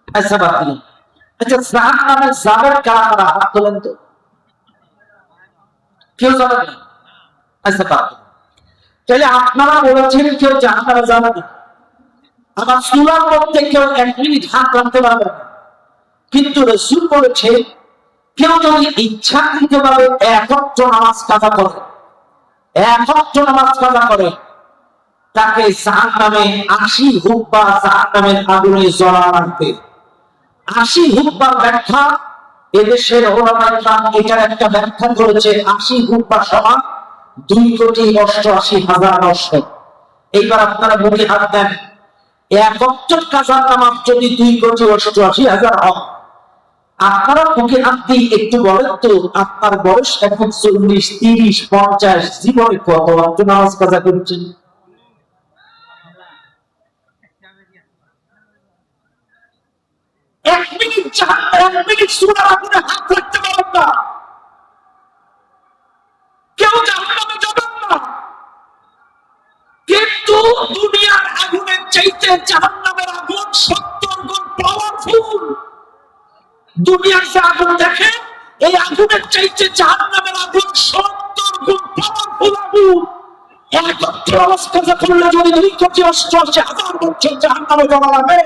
আচ্ছা, বাদ দিলাম। আচ্ছা, জাহান নামে যাবেন কারা? হাত তোলেন তো। কেউ যাবেন না? আচ্ছা, বাদ দিলাম। তাহলে আপনারা বলেছেন কেউ জাহান্নামে যাবে না, আবার চুলার মধ্যে কেউ 1 মিনিট হাত রাখতে পারবে না। কিন্তু রাসূল বলেছে, কেউ যদি ইচ্ছাকৃতভাবে 1 ওয়াক্ত নামাজ কাজা করে, 1 ওয়াক্ত নামাজ কাজা করে, তাকে জাহান্নামে 80 হুব্বা জাহান্নামের আগুনে জ্বলা রাখবে। 80 হুব্বার ব্যাখ্যা এদেশের ওলামায়ে কেরাম এটার একটা ব্যাখ্যা করেছে, 80 হুব্বা সমান 2,88,000 বর্ষ। এইবার আপনারা বুকে হাত দেন, এক ওয়াক্তের কাজা নামাজ যদি 2,88,000 হয়, আপনারা বুকে হাত দিয়ে একটু বলেন তো, আপনার বয়স এখন 40, 30, 50, জীবনে কত ওয়াক্ত নামাজ কাজা করছেন? এক মিনিট সূরা আগুনে হাত রাখতে পারেন না, কেউ জাহান্নামে যাবেন না। কিন্তু দুনিয়ার আগুনের চাইতে জাহান্নামের আগুন 70 গুণ পাওয়ারফুল। দুনিয়ার যে আগুন দেখে, এই আগুনের চাইতে জাহান্নামের আগুন 70 গুণ পাওয়ারফুল আগুন। একত্র অবস্থা করলে যদি 2,88,000 বছর জাহান্নামে যাওয়া লাগে।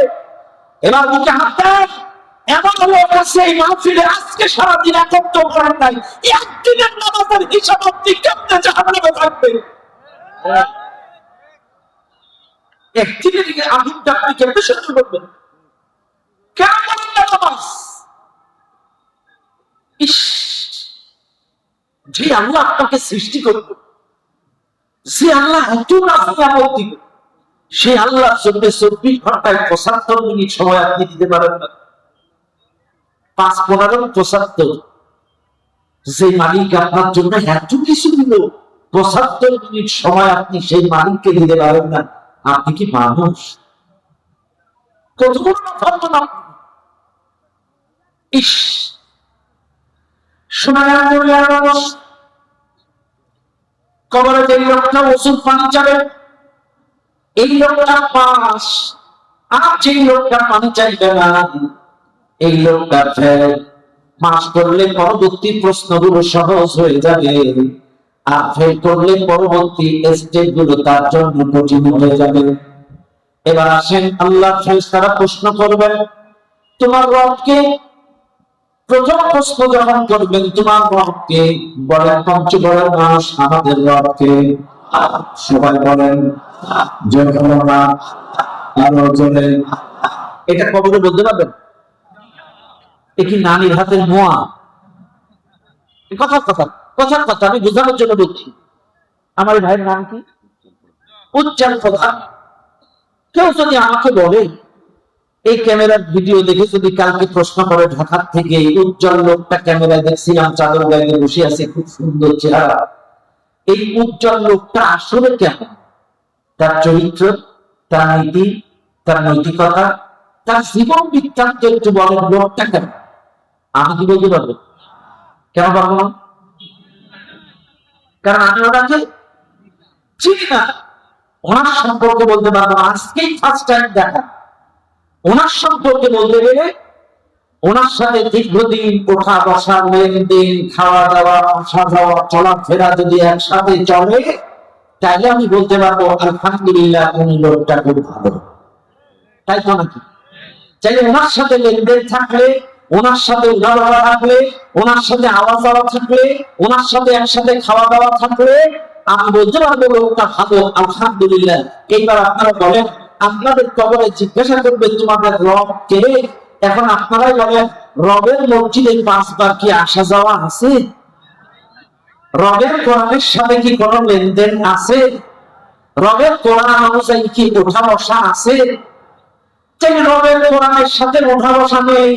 এবার মুখে হাত দেন, এমন লোক আছে এই মাহফিলে আজকে সারাদিন একত্র করেন নাই, একদিনের নামাজের হিসাব আপনি কেমনে জাহান্নামে থাকবেন? একদিনের আগুনটা আপনি কেমনে সহ্য করবেন? কেন করেন না নামাজ? যে আল্লাহ আপনাকে সৃষ্টি করবে, যে আল্লাহ এত নিয়ামত দিবে, সে আল্লাহর জন্য 24 ঘন্টায় 75 মিনিট সময় আপনি দিতে পারেন না। 5, 15, 75। যে মালিক আপনার জন্য এত কিছু দিল, 75 মিনিট সময় আপনি সেই মালিককে দিতে পারেন না। আপনি কি মানুষ? কতগুলো না। ইস, শোনা মানুষ কবরে যে লোকটা ওষুধ পানি চাবে, এই লোকটা পাস, আর যে লোকটা পানি চাইবে না, এই লোকটা ফেল। পাস করলে পরবর্তী প্রশ্নগুলো সহজ হয়ে যাবে, আর ফেল করলে পরবর্তী স্টেপগুলো তার জন্য কঠিন হয়ে যাবে। এবার আসেন, আল্লাহ ফেরেশতারা প্রশ্ন করবেন, তোমার রবকে। প্রথম প্রশ্ন যখন করবেন, তোমার রবকে, বলেন পঞ্চগড়ের মানুষ আমাদের রবকে। সবাই বলেন আরো জোরে। এটা কবরে বলতে পারবেন? এ কি নানির হাতের মোয়া? কথার কথা আমি বোঝানোর জন্য বলছি। আমার ভাইয়ের নাম কি? উজ্জ্বল প্রধান। কেউ যদি আমাকে বলে, এই ক্যামেরার ভিডিও দেখে যদি কালকে প্রশ্ন করে ঢাকার থেকে, উজ্জ্বল লোকটা ক্যামেরায় দেখছিলাম চাদর গায়ে বসে আছে, খুব সুন্দর চেহারা, এই উজ্জ্বল লোকটা আসলে কেমন? তার চরিত্র, তার নীতি, তার নৈতিকতা, তার জীবন বৃত্তান্ত একটু বলেন, লোকটা কেমন? আমি কি বলতে পারবো? কেন পারবো না? কারণ আমি ওনাকে চিনি না। ওনার সম্পর্কে বলতে পারবো আজকেই ফার্স্ট টাইম দেখা। ওনার সম্পর্কে বলতে গেলে ওনার সাথে দীর্ঘদিন ওঠা বসা, লেনদেন, খাওয়া দাওয়া, আসা যাওয়া, চলাফেরা যদি একসাথে চলে, তাইলে আমি বলতে পারবো আলহামদুলিল্লাহ উনি লোকটা খুব ভালো। তাই তো নাকি? চাইলে ওনার সাথে লেনদেন থাকলে, ওনার সাথে উঠাবড়া থাকলে, ওনার সাথে আওয়া যাওয়া থাকলে, ওনার সাথে একসাথে খাওয়া দাওয়া থাকলে আমি বলতে পারবো লোকটা ভালো, আলহামদুলিল্লাহ। এইবার আপনারা বলেন, আপনাদের কবরে জিজ্ঞাসা করবে তোমাদের রব কে? এখন আপনারাই বলেন, রবের মসজিদে 5 বার কি আসা যাওয়া আছে? রবের কোরআনের সাথে কি কোনো লেনদেন আছে? রবের কোরআন অনুযায়ী কি ওঠা বসা আছে? রবের কোরআনের সাথে ওঠা বসা নেই,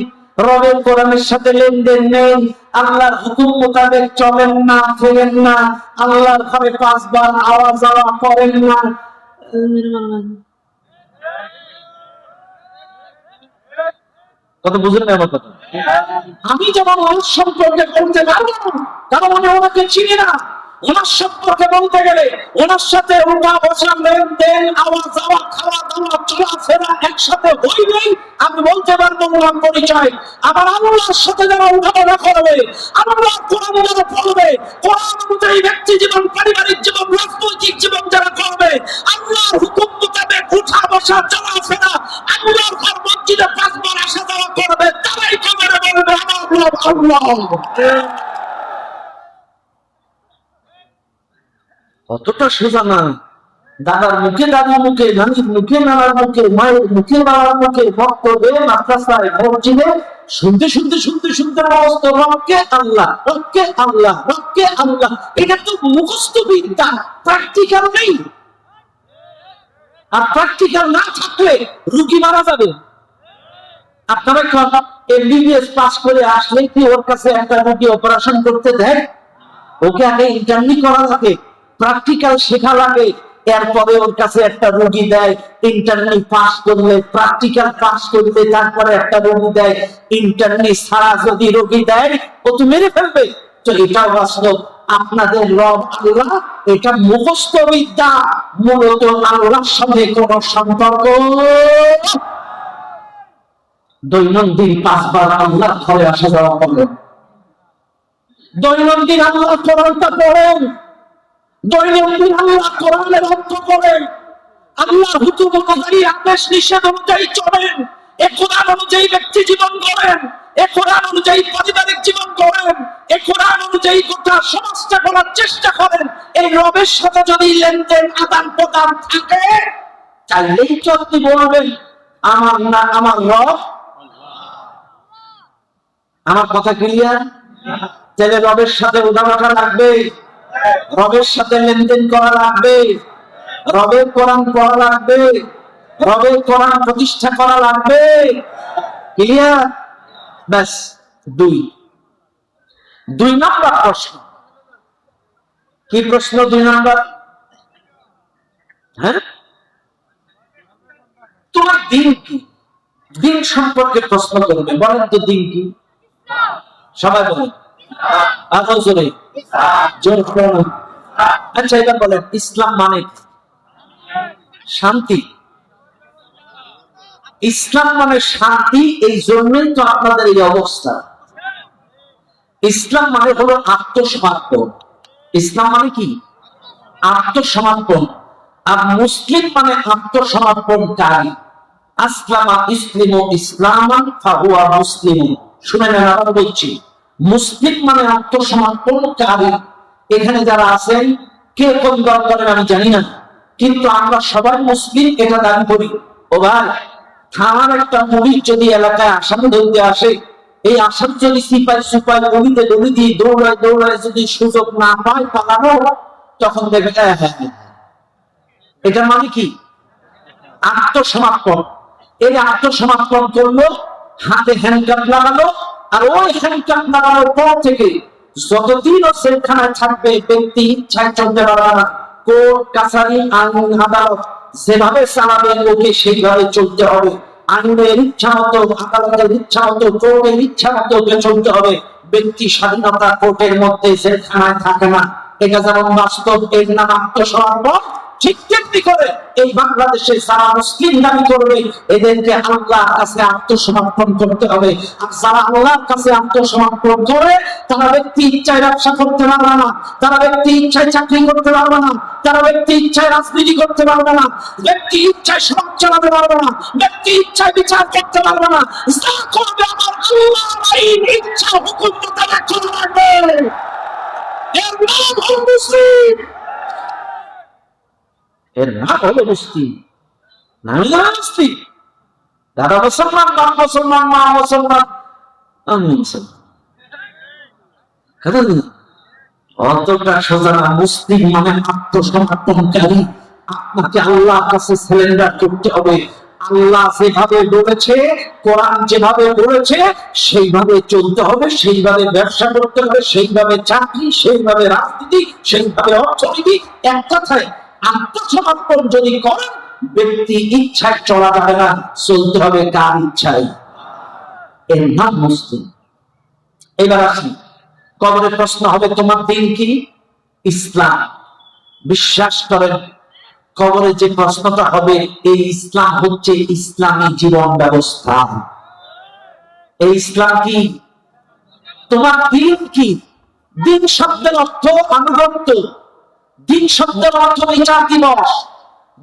রবের কোরআনের সাথে লেনদেন নেই, আল্লাহর হুকুম মোতাবেক চলেন না, ফেরেন না, আল্লাহর ঘরে 5 বার আওয়া যাওয়া করেন না। কথা বুঝলেন আমার কথা? আমি যেমন ওনার সম্পর্কে বলতে পারবো, কারণ আমি ওনাকে চিনি না। ওনার সম্পর্কে বলতে গেলে ওনার সাথে উঠা বসা, লেনদেন, আওয়া যাওয়া, খাওয়া দাওয়া, চলাফেরা একসাথে হইলেই আমি বলতে পারবো ওনার পরিচয়। আবার আল্লাহর সাথে যারা উঠাবসা করবে, আল্লাহর কোরআন যারা পড়বে, কোরআন অনুযায়ী ব্যক্তি জীবন, পারিবারিক জীবন, রাজনৈতিক জীবন যারা করবে, আল্লাহর হুকুম মোতাবেক উঠা বসা, চলাফেরা, আল্লাহর ঘর মসজিদে 5 বার আসা যাওয়া করবে, তারাই কবরে বলবে আমার রব আল্লাহ। অতটা সোজা না। দাদার মুখে, দাদির মুখে, নানির মুখে, নানার মুখে, মায়ের মুখে, বাবার মুখে, বক্তব্যে, মাদ্রাসায়, মসজিদে শুনতে শুনতে শুনতে শুনতে সমস্ত রবকে আল্লাহ, রবকে আল্লাহ, রবকে আল্লাহ। এটা তো মুখস্থ বিদ্যা, প্র্যাকটিক্যাল নেই। আর প্র্যাকটিক্যাল না থাকলে রুগী মারা যাবে। আপনারা এমবিবিএস পাস করে আসলে কি ওর কাছে একটা রুগী অপারেশন করতে দেয়? ওকে আগে ইন্টার্নি করা লাগে, প্র্যাকটিক্যাল শেখা লাগে, এরপরে ওর কাছে একটা রোগী দেয়। ইন্টার্নি পাস করলে, প্র্যাকটিক্যাল পাস করলে তারপরে একটা রোগী দেয়। ইন্টার্নি ছাড়া যদি রোগী দেয় ও তো মেরে ফেলবে। তো এটাও বাস্তব। আপনাদের রব আল্লাহ, এটা মুখস্থ বিদ্যা, মূলত আল্লাহর সঙ্গে কোনো সম্পর্ক। দৈনন্দিন 5 বার আল্লাহ ঘরে আসা যাওয়া করেন, দৈনন্দিন আল্লাহ কোরআনটা পড়েন, দৈনন্দিন আল্লাহ কোরআনের অর্থ করেন, আল্লাহ হুকুম অনুযায়ী, আদেশ নিষেধ অনুযায়ী চলেন, এ কোরআন অনুযায়ী ব্যক্তি জীবন করেন, এ কোরআন অনুযায়ী পারিবারিক জীবন করেন, এ কোরআন অনুযায়ী গোটা সমাজটা করার চেষ্টা করেন। এই রবের সাথে যদি লেনদেন আদান প্রদান থাকে, চাইলেই তো আপনি বলবেন আমার না আমার রব। আমার কথা ক্লিয়ার? তাহলে রবের সাথে উদাহরণটা লাগবে, রবের সাথে লেনদেন করা লাগবে, রবের কোরআন পড়া লাগবে, রবের কোরআন প্রতিষ্ঠা করা লাগবে। ক্লিয়ার? ব্যাস। 2 নম্বর প্রশ্ন। কি প্রশ্ন 2 নম্বর? হ্যাঁ, তোমার দিন কি? দিন সম্পর্কে প্রশ্ন করবে। বলেন তো দিন কি? সবাই বলেন। আচ্ছা, এবার বলেন ইসলাম মানে শান্তি। ইসলাম মানে শান্তি, এই জন্যই তো আপনাদের এই অবস্থা। ইসলাম মানে হলো আত্মসমর্পণ। ইসলাম মানে কি? আত্মসমর্পণ। আর মুসলিম মানে আত্মসমর্পণকারী। আসলামা ইসলিমু ইসলামান ফাহুয়া মুসলিম। শুনে নেন, আবার বলছি, মুসলিম মানে আত্মসমর্পণকারী। এখানে যারা আছেন, কে কোন দল করেন আমি জানি না, কিন্তু আমরা সবাই মুসলিম এটা দাবি করি। ও ভাই, থানার একটা পুলিশ যদি এলাকায় আসামি ধরতে আসে, এই আসামি যদি সিপাই সুপাই গলিতে গলিতে দৌড়ায় দৌড়ায় যদি সুযোগ না পায় পালানো, তখন দেখবে এটা মানে কি? আত্মসমর্পণ। এই আত্মসমর্পণ করলো, হাতে হ্যান্ডকাপ লাগালো, আর ওই হ্যান্ডকাপ লাগানোর পর থেকে যতদিন ও সেলখানায় থাকবে, ব্যক্তি ইচ্ছায় চলতে পারবে না। কোর্ট কাছারি আইন আদালত যেভাবে চালাবে ওকে সেইভাবে চলতে হবে। আইনের ইচ্ছা মতো, আদালতের ইচ্ছা মতো, কোর্টের ইচ্ছা মতো ওকে চলতে হবে। ব্যক্তি স্বাধীনতা কোর্টের মধ্যে সেলখানায় থাকে না। এটা যেমন বাস্তব, এর নাম আত্মসমর্পণ। ঠিক তেমনি করে এই বাংলাদেশে যারা মুসলিম দাবি করবে, এদেরকে আল্লাহর কাছে আত্মসমর্পণ করতে হবে। আর যারা আল্লাহর কাছে আত্মসমর্পণ করে, তারা ব্যক্তি ইচ্ছায় ব্যবসা করতে পারবে না, তারা ব্যক্তি ইচ্ছায় চাকরি করতে পারবে না, তারা ব্যক্তি ইচ্ছায় রাজনীতি করতে পারবে না, ব্যক্তি ইচ্ছায় সমাজ চালাতে পারবে না, ব্যক্তি ইচ্ছায় বিচার করতে পারবে না। যা করবে আমার আল্লাহর আইন, ইচ্ছা, হুকুম মোতাবেক করবে। এর নাম হলো মুসলিম, এর নাম হলো মুসলিম। নাম মুসলিম। দাদা মুসলমান, বাপ মুসলমান, মা মুসলমান, আমি মুসলমান। অতটা সোজা না। মুসলিম মানে আত্মসমর্পণকারী। আপনাকে আল্লাহর কাছে সারেন্ডার করতে হবে। আল্লাহ যেভাবে বলেছে, কোরআন যেভাবে বলেছে, সেইভাবে চলতে হবে, সেইভাবে ব্যবসা করতে হবে, সেইভাবে চাকরি, সেইভাবে রাজনীতি, সেইভাবে অর্থনীতি। এক কথায় আত্মসমর্পণ যদি করেন, ব্যক্তি ইচ্ছায় চলা যাবে না, চলতে হবে কার ইচ্ছায়। এর নাম মুসলিম। এবার আসি, কবরে প্রশ্ন হবে তোমার দিন কি? ইসলাম। বিশ্বাস করেন, কবরে যে প্রশ্নটা হবে, এই ইসলাম হচ্ছে ইসলামী জীবন ব্যবস্থা। এই ইসলাম কি? তোমার দিন কি? দিন শব্দের অর্থ আনুগত্য, দিন শব্দের অর্থ বিচার দিবস,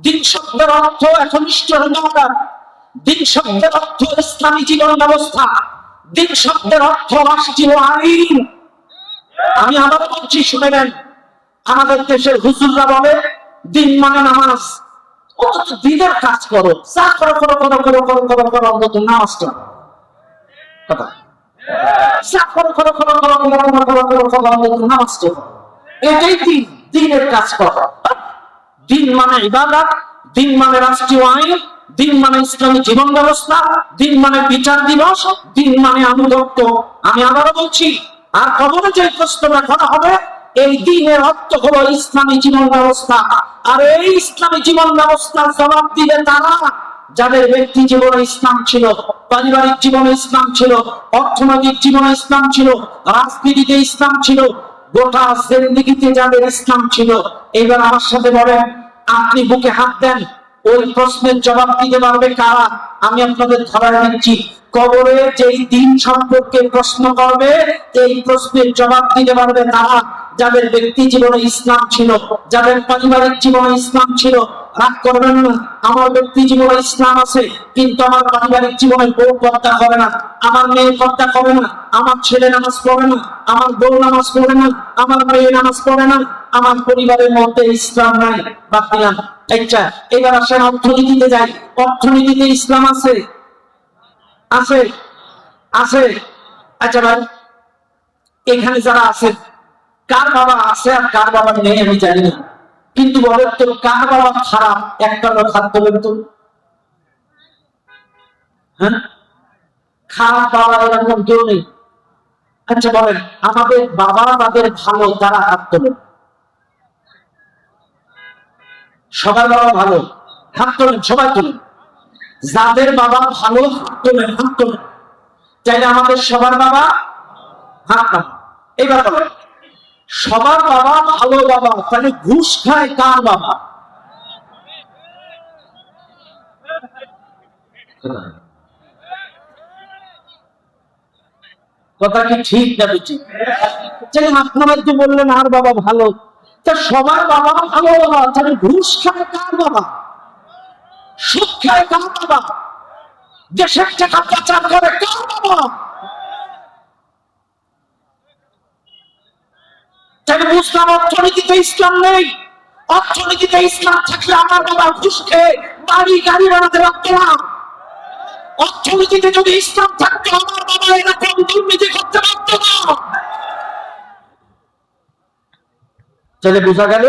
দিন শব্দের অর্থ একনিষ্ঠ ইবাদত, দিন শব্দের অর্থ ইসলামী জীবন ব্যবস্থা, দিন শব্দের অর্থ রাষ্ট্রীয় আইন। আমি আবার বলছি, শুনে নেন। আমাদের দেশের হুজুররা বলে দিন মানে নামাজ, অথচ দিনের কাজ করো, যা করো করো করো করো করো করো করো, অন্তত নামাজ করো। কথা যা করো করো করো করো করো করো করো করো করো, অন্তত নামাজ করো। এটাই দিন, দিনের কাজ করো। দিন মানে ইবাদত, দিন মানে রাষ্ট্রীয় আইন, দিন মানে ইসলামী জীবন ব্যবস্থা, দিন মানে বিচার দিবস, দিন মানে আনুগত্য। আমি আবারও বলছি, আর কবরে যে প্রশ্নটা করা হবে, এই দিনের অর্থ হলো ইসলামী জীবন ব্যবস্থা। আর এই ইসলামী জীবন ব্যবস্থার জবাব দিবে তারা যাদের ব্যক্তি জীবনে ইসলাম ছিল, পারিবারিক জীবনে ইসলাম ছিল, অর্থনৈতিক জীবনে ইসলাম ছিল, রাজনীতিতে ইসলাম ছিল, গোটা জিন্দেগিতে যাদের ইসলাম ছিল। এবার আমার সাথে বলেন, আপনি বুকে হাত দেন, ওই প্রশ্নের জবাব দিতে পারবে কারা? আমি আপনাদের ধরায় দিচ্ছি, কবরে যেই দিন সম্পর্কে প্রশ্ন করবে, এই প্রশ্নের জবাব দিতে পারবে তারা যাদের ব্যক্তি জীবনে ইসলাম ছিল, যাদের পারিবারিক জীবনে ইসলাম ছিল। রাগ করবেন না, আমার ব্যক্তি জীবনে ইসলাম আছে, কিন্তু আমার পারিবারিক জীবনে বউ পর্দা করে না, আমার মেয়ে পর্দা করে না, আমার ছেলে নামাজ পড়ে না, আমার বউ নামাজ পড়ে না, আমার মেয়ে নামাজ পড়ে না, আমার পরিবারের মধ্যে ইসলাম নাই। বাদ দিলাম। আচ্ছা, এবার আসেন অর্থনীতিতে যাই। অর্থনীতিতে ইসলাম আছে? আছে? আছে? আচ্ছা ভাই, এখানে যারা আছেন, কার বাবা আছে আর কার বাবা নেই আমি জানি না, কিন্তু বলেন তো কার বাবা খারাপ, একটা লোক হাত তোলেন তো। হ্যাঁ, খারাপ বাবা এরকম কেউ নেই। আচ্ছা বলেন, আমাদের বাবা তাদের ভালো, তারা হাত তোলেন। সবার বাবা ভালো, হাত তোলেন, সবাই তোলেন। যাদের বাবা ভালো, হাত তোলেন, হাত তোলেন। চাইলে আমাদের সবার বাবা হাত না। এবার বলেন, সবার বাবা ভালো বাবা, তাহলে ঘুষ খায় কার বাবা? কথা কি ঠিক না বেশি? আপনারা তো বললেন আর বাবা ভালো, তা সবার বাবা ভালো বাবা, তাহলে ঘুষ খায় কার বাবা? সুদ খায় কার বাবা? দেশের টাকা পাচার করে কার বাবা? তাহলে বুঝলাম অর্থনীতিতে ইসলাম নেই। অর্থনীতিতে ইসলাম থাকলে আমার বাবা ঘুষ খেয়ে বাড়ি গাড়ি বানাতে পারত না। অর্থনীতিতে যদি ইসলাম থাকতো, আমার বাবা এরকম দুর্নীতি করতে পারত না। তাহলে বোঝা গেল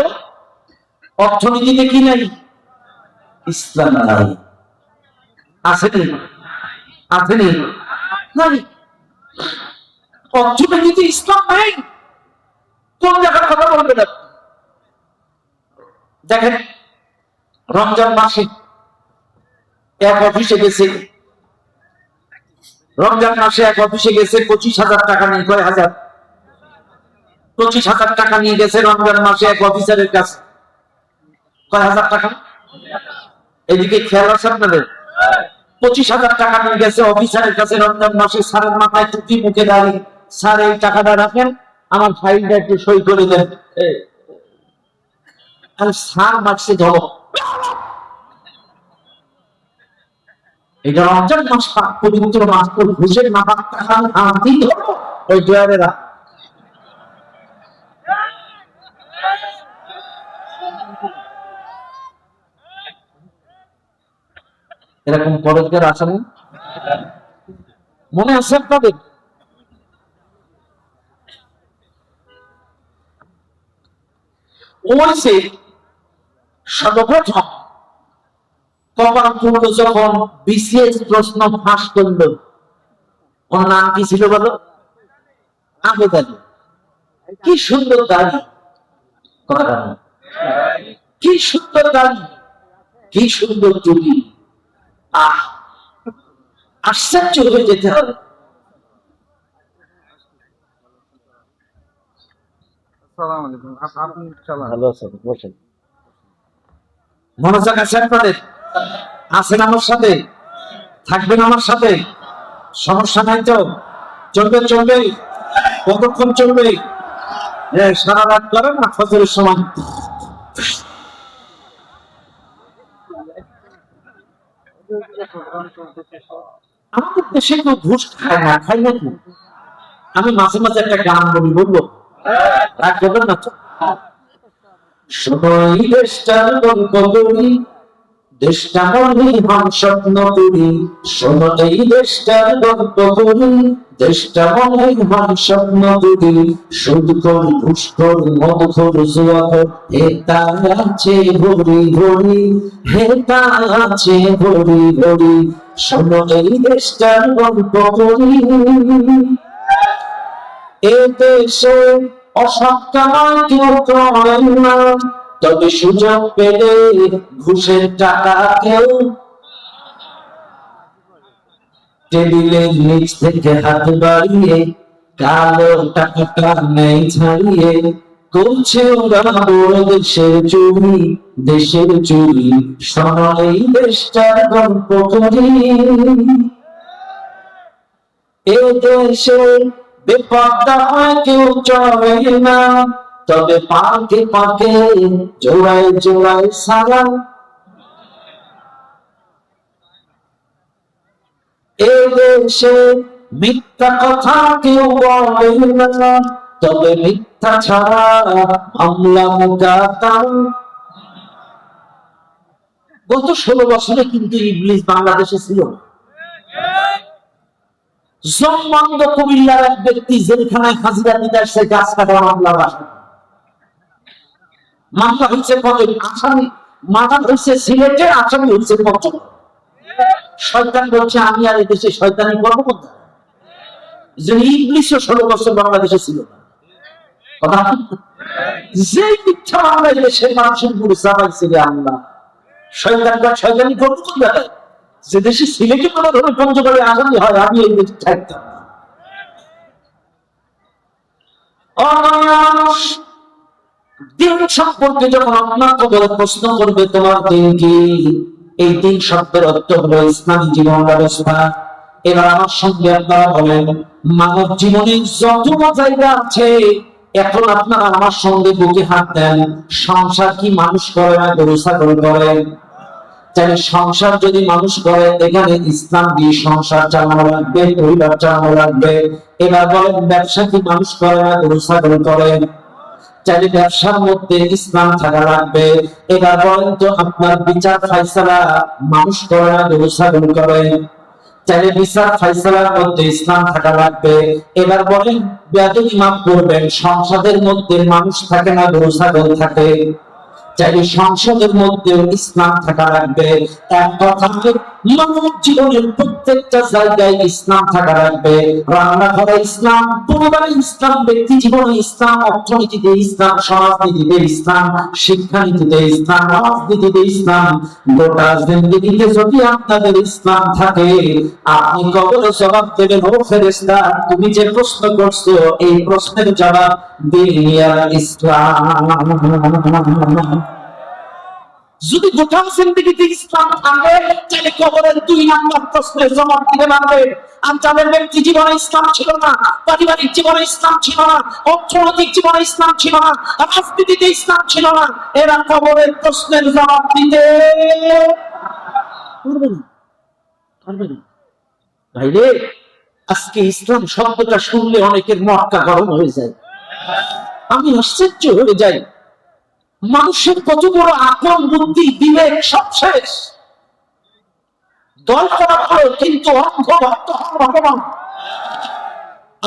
অর্থনীতিতে কি নাই? ইসলাম নাই। আসেনি? আসেনি? নাই। অর্থনীতিতে ইসলাম নাই, কোন জায়গার কথা বলবেন? দেখেন, রমজান মাসে এক অফিসে গেছে, রমজান মাসে এক অফিসে গেছে 25,000 টাকা নিয়ে, কয় হাজার? 25,000 টাকা নিয়ে গেছে রমজান মাসে এক অফিসারের কাছে। কয় হাজার টাকা? এদিকে খেয়াল আছে আপনাদের? 25,000 টাকা নিয়ে গেছে অফিসারের কাছে রমজান মাসে। স্যারের মাথায় টুপি, মুখে দাঁড়িয়ে, স্যার এই টাকাটা রাখেন, আমার ফাইলটা একটু সই করে দেন। স্যার মারছে ধরো, এটা রমজান মাস, পবিত্র মাস, ঘুষের না টাকা আনতেই ধরো ওই ডয়ারেরা। এরকম পরস্পর আছে না? মনে আছে আপনাদের? ওই সে সর্বপ্রথম কপাল পূর্ণ যখন বিসিএস প্রশ্ন ফাঁস করলো, ওর নাম কি ছিল বলো? আহমেদ আলী। কি সুন্দর দাড়ি, কি সুন্দর দাড়ি, কি সুন্দর টুপি। আশ্চর্য হয়ে যেতে হবে। ভালো আছেন? বসেন। মনোযোগ আছে আপনাদের? আছেন আমার সাথে? থাকবেন আমার সাথে? সমস্যা নাই তো? চলবে? চলবে? কতক্ষণ চলবে? সারা রাত করে না ফজরের সময়? আমাদের দেশে কেউ ঘুষ খায় না, খাই নাকি? আমি মাঝে মাঝে একটা গান বলি, বলবো? রাগ করবেন না তো? শোনো এই দেশটার গল্প করি, দেশটা মনে হাম স্বপ্ন করি। শোনো এই দেশটার গল্প করি, দেশটা মনে হাম স্বপ্ন করি। সুদখোর ঘুষখোর মদখোর জুয়াখোর হেতা আছে ভরি ভরি, হেতা আছে ভরি ভরি। শোনো এই দেশটার গল্প করি। এ দেশে অসৎ কামাই কেউ করে না, তবে সুযোগ পেলে ঘুষের টাকা কেউ টেবিলের নিচ থেকে হাত বাড়িয়ে কালো টাকাটা নেই ছাড়িয়ে। করছে ওরা বড় দেশের চুরি, দেশের চুরি। শোনো এই দেশটার গল্প করি। এ দেশে বেপরোয়া হয় কেউ চলে না, তবে পাকে পাকে জোড়ায় জোড়ায় সারা। এ দেশে মিথ্যা কথা কেউ বলে না, তবে মিথ্যা ছাড়া মামলা মোকদ্দমা। গত 16 বছরে কিন্তু ইবলিস বাংলাদেশে ছিল না। জম্মান্দ কুমিল্লার এক ব্যক্তি জেলখানায় হাজিরা দিতে আসছে গাছ কাটা মামলা বাসা। মামলা হয়েছে কত? আসামি মামলা হয়েছে সিলেটে, আসামি হয়েছে কত? শয়তান বলছে আমি আর এদেশে শয়তানি করবো কোথায়? যে ইংলিশও 16 বছর বাংলাদেশে ছিল না। কথা যে মিথ্যা মামলা দেশের মানুষের গুরু চাপাইছে রে আল্লাহ, শয়তানটা শয়তানি করবো কোথায়? যে দেশে সিলেটে কোনো ধরনের পঞ্চগড়ে আসামি হয়, আমি এই দেশে থাকতাম না। দিন সম্পর্কে যখন আপনাকে বলে প্রশ্ন করবে তোমার দিন কি, এই দিন শব্দের অর্থ হলো ইসলামী জীবন ব্যবস্থা। এবার আমার সঙ্গে আপনারা বলেন, মানব জীবনে যতগুলো জায়গা আছে, এখন আপনারা আমার সঙ্গে বুকে হাত দেন, সংসার কি মানুষ করে না গরু ছাগল করে? তাহলে সংসার যদি মানুষ করে, এখানে ইসলাম দিয়ে সংসার চালানো লাগবে, পরিবার চালানো লাগবে। এবার বলেন, ব্যবসা কি মানুষ করে না গরু ছাগল করে? চাইলে ব্যবসার মধ্যে ইসলাম থাকা লাগবে। এবার বলেন তো, আপনার বিচার ফায়সালা মানুষ করে না গরু ছাগল করে? চাইলে বিচার ফায়সালার মধ্যে ইসলাম থাকা লাগবে। এবার বলেন, বেয়াদবি মাফ করবেন, সংসদের মধ্যে মানুষ থাকে না গরু ছাগল থাকে? চাইলে সংসদের মধ্যে ইসলাম থাকা লাগবে। এক কথায় মানব জীবনের প্রত্যেকটা জায়গায় ইসলাম থাকা লাগবে। রান্নাঘরে ইসলাম, পরিবারে ইসলাম, ব্যক্তি জীবনে ইসলাম, অর্থনীতিতে ইসলাম, সমাজনীতিতে ইসলাম, শিক্ষানীতিতে ইসলাম, রাজনীতিতে ইসলাম। গোটা জিন্দেগিতে যদি আপনাদের ইসলাম থাকে, আপনি কবরে জবাব দেবেন, ও ফেরেশতা তুমি যে প্রশ্ন করছো, এই প্রশ্নের জবাব দিনিয়া ইসলাম। যদি গোটা জিন্দেগিতে ইসলাম থাকে, তাহলে কবরের 2 নম্বর প্রশ্নের জবাব দিতে পারবে। আর যাদের ব্যক্তি জীবনে ইসলাম ছিল না, পারিবারিক জীবনে ইসলাম ছিল না, অর্থনৈতিক জীবনে ইসলাম ছিল না, রাজনীতিতে ইসলাম ছিল না, এরা কবরের প্রশ্নের জবাব দিতে পারবে না, পারবে না। ভাইরে, আজকে ইসলাম শব্দটা শুনলে অনেকের মক্কা গরম হয়ে যায়। আমি আশ্চর্য হয়ে যাই, মানুষের কত বড় আকল, বুদ্ধি, বিবেক সব শেষ। দল করা ভালো, কিন্তু অর্থ ভক্ত হন ভগবান।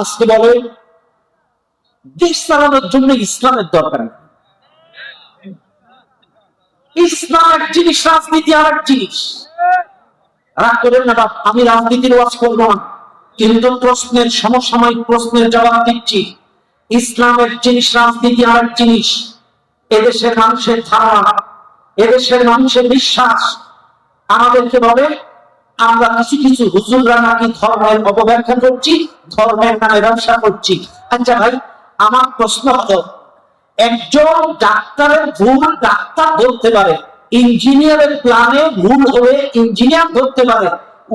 আজকে বলে দেশ চালানোর জন্য ইসলামের দরকার। ইসলাম এক জিনিস, রাজনীতি আর এক জিনিস। রাগ করেন না বাপ, আমি রাজনীতির ওয়াজ করবো না, কিন্তু প্রশ্নের সমসাময়িক প্রশ্নের জবাব দিচ্ছি। ইসলাম এক জিনিস, রাজনীতি আর এক জিনিস। এদেশের মানুষের ধারণা, এদেশের মানুষের বিশ্বাস আমাদেরকে বলে আমরা কিছু কিছু হুজুররা নাকি ধর্মের অপব্যাখ্যা করছি, ধর্মের নামে ব্যবসা করছি। আচ্ছা ভাই, আমার প্রশ্ন হলো, একজন ডাক্তারের ভুল ডাক্তার ধরতে পারে, ইঞ্জিনিয়ারের প্ল্যানে ভুল হলে ইঞ্জিনিয়ার ধরতে পারে,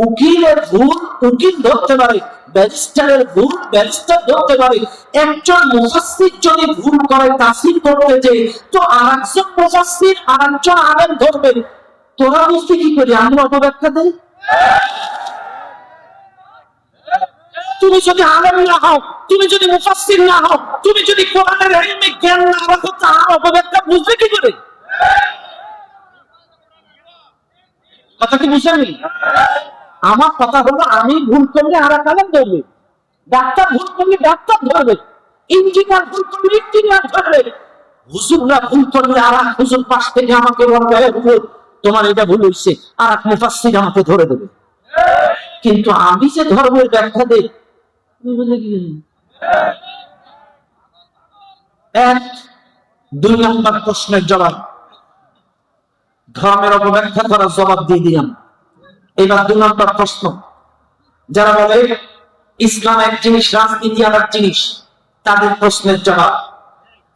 উকিলের ভুল উকিল ধরতে পারে, ব্যারিস্টারের ভুল ব্যারিস্টার ধরতে পারে। একজন মুফাসসির যদি ভুল করে তাফসীর করতে যায়, তো আরেকজন মুফাসসির আরেকজন আলেম ধরবে। তোরা বুঝতে কি করি, আমরা অপব্যাখ্যা দেই। তুমি যদি আলেম না হও, তুমি যদি মুফাসসির না হও, তুমি যদি কোরআনের ইলমে জ্ঞান না রাখো, তার অপব্যাখ্যা বুঝবে কি করে? কথা কি বুঝেন? আমার কথা হলো, আমি ভুল করলে আর এক আলেম ধরবে, ডাক্তার ভুল করলে ডাক্তার ধরবে, ইঞ্জিনিয়ার ভুল করলে ইঞ্জিনিয়ার ধরবে, হুজুররা ভুল করলে আর এক হুজুর পাশ থেকে আমাকে বলবে, হুজুর তোমার এটা ভুল হয়েছে, আর এক মুফাসসির আমাকে ধরে দেবে। কিন্তু আমি যে ধর্মের ব্যাখ্যা দেই, এক, 2 নম্বর প্রশ্নের জবাব, ধর্মের অপব্যাখ্যা করার জবাব দিয়ে দিলাম। এবার 2 নম্বর প্রশ্ন, যারা বলে ইসলাম এক জিনিস, রাজনীতি আর এক জিনিস, তাদের প্রশ্নের জবাব।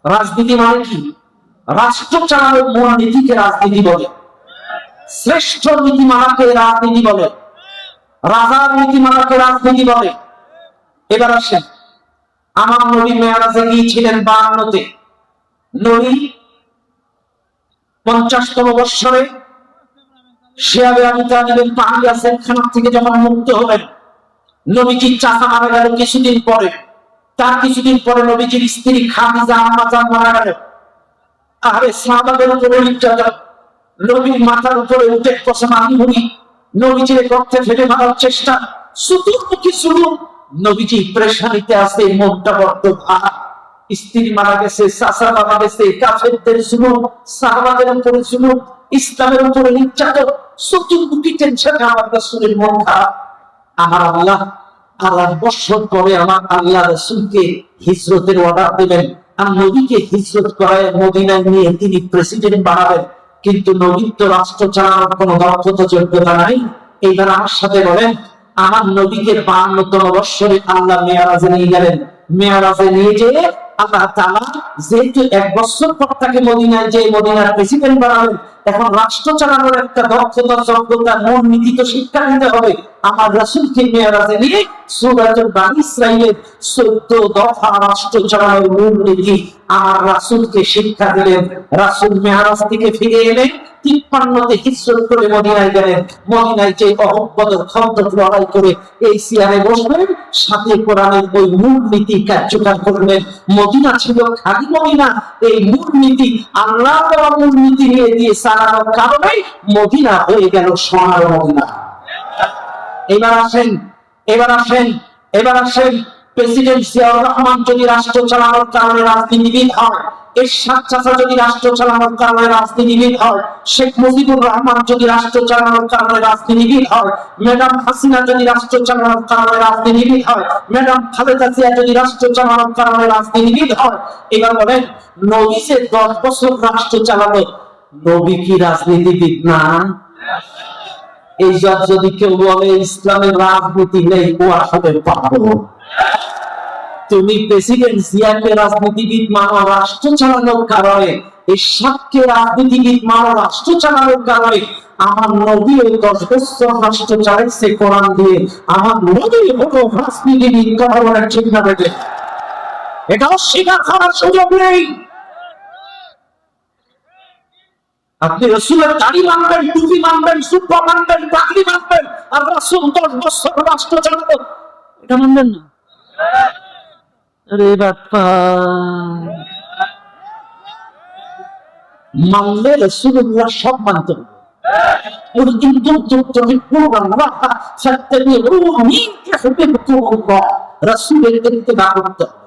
রাজনীতি মানে কি? রাষ্ট্র চালানোর মূল নীতিকে রাজনীতি বলে, শ্রেষ্ঠ নীতিমালাকে রাজনীতি বলে, রাজার নীতিমালাকে রাজনীতি বলে। এবার আসেন, আমার নবী মেরাজে গিয়েছিলেন 52-তে। নবী 50তম বৎসরে শিয়াবে আবু তালিবের পাহাড়ি জেলখানা থেকে যখন মুক্ত হলেন, নবীজির চাচা মারা গেল কিছুদিন পরে। তার কিছুদিন পরে নবীজির স্ত্রী খাদিজা আম্মা জান মারা গেল। আরে সাহাবাদের উপরে নির্যাতন, নবীর মাথার উপরে উঠে কসম আঙ্গুলি, নবীজির রক্তে ফেটে মারার চেষ্টা, চতুর্মুখী জুলুম। নবীজি প্রেশানিতে আছে, মনটা বড্ড ভার। স্ত্রী মারা গেছে, চাচা মারা গেছে, কাফেরদের জুলুম, সাহাবাদের উপরে জুলুম, ইসলামের উপরে নির্যাতন, চতুর্মুখী টেনশনে আমার রাসূলের মন খারাপ। আমার আল্লাহ 4 বছর পরে আমার আল্লাহ রাসূলকে হিজরতের অর্ডার দেবেন, আর নবীকে হিজরত করায় মদিনায় নিয়ে তিনি প্রেসিডেন্ট বানাবেন। কিন্তু নবীর তো রাষ্ট্র চালানোর কোন দক্ষতা যোগ্যতা নাই। এইবার আমার সাথে বলেন, আমার নবীকে 52তম বৎসরে আল্লাহ মেরাজে নিয়ে গেলেন। মেরাজে নিয়ে যেয়ে আল্লাহ তাআলা যেহেতু 1 বছর পর তাকে মদিনায় যে মদিনার প্রেসিডেন্ট বানাবেন, এখন রাষ্ট্র চালানোর একটা দক্ষতা যোগ্যতা মূল নীতি তো শিক্ষা নিতে হবে। আমার রাসূলকে মেরাজে নিয়ে সূরাতুল বানী ইসরাঈলের 14 দফা রাষ্ট্র চালানোর মূল নীতি আমার রাসূলকে শিক্ষা দিলেন। রাসূল মেরাজ থেকে ফিরে এলেন, 53তে হিজরত করে মদিনায় গেলেন। মদিনায় যে অহব্বদের খন্দক লড়াই করে এই সিয়ারে বসলেন, সাথে কোরআনের ওই মূল নীতি কার্যকর করলেন। মদিনা ছিল খালি মদিনা, এই মূল নীতি আল্লাহ তাআলা মূল নীতি নিয়ে দিয়ে চালানোর কারণে মদিনা হয়ে গেল সোনার মদিনা। এবার আসেন প্রেসিডেন্ট জিয়াউর রহমান যদি রাষ্ট্র চালানোর কারণে রাজনীতিবিদ হয়, এরশাদ চাচা যদি রাষ্ট্র চালানোর কারণে রাজনীতিবিদ হয়, শেখ মুজিবুর রহমান যদি রাষ্ট্র চালানোর কারণে রাজনীতিবিদ হয়, ম্যাডাম হাসিনা যদি রাষ্ট্র চালানোর কারণে রাজনীতিবিদ হয়, ম্যাডাম খালেদা জিয়া যদি রাষ্ট্র চালানোর কারণে রাজনীতিবিদ হয়, এবার বলেন নবী যে 10 বছর রাষ্ট্র চালালো, নবী কি রাজনীতিবিদ না? এই যদি কেউ বলে ইসলামের রাজনীতি নেই, ও আসলে পাগল। তুমি প্রেসিডেন্ট জিয়াকে রাজনীতিবিদ মানো রাষ্ট্র চালানোর কারণে, এরশাদকে রাজনীতিবিদ মানো রাষ্ট্র চালানোর কারণে, আমার নবী 10 বছর রাষ্ট্র চালাইছে কোরআন দিয়ে। আমার নবী হলো রাজনীতিবিদ, কথা বলার ঠিক না বেটে? এটা অস্বীকার করার সুযোগ নেই। আপনি রাসূলের দাড়ি মানবেন, টুপি মানবেন, সুফা মানবেন, পাগড়ি মানবেন, আর রাসূল 10 বছর রাষ্ট্র চালাতো, এটা মানবেন না? আরে বাপ্পা, মানলে রাসূলুল্লাহ সব মানতে হবে। রাসূলের ইত্তেবা করতে হবে।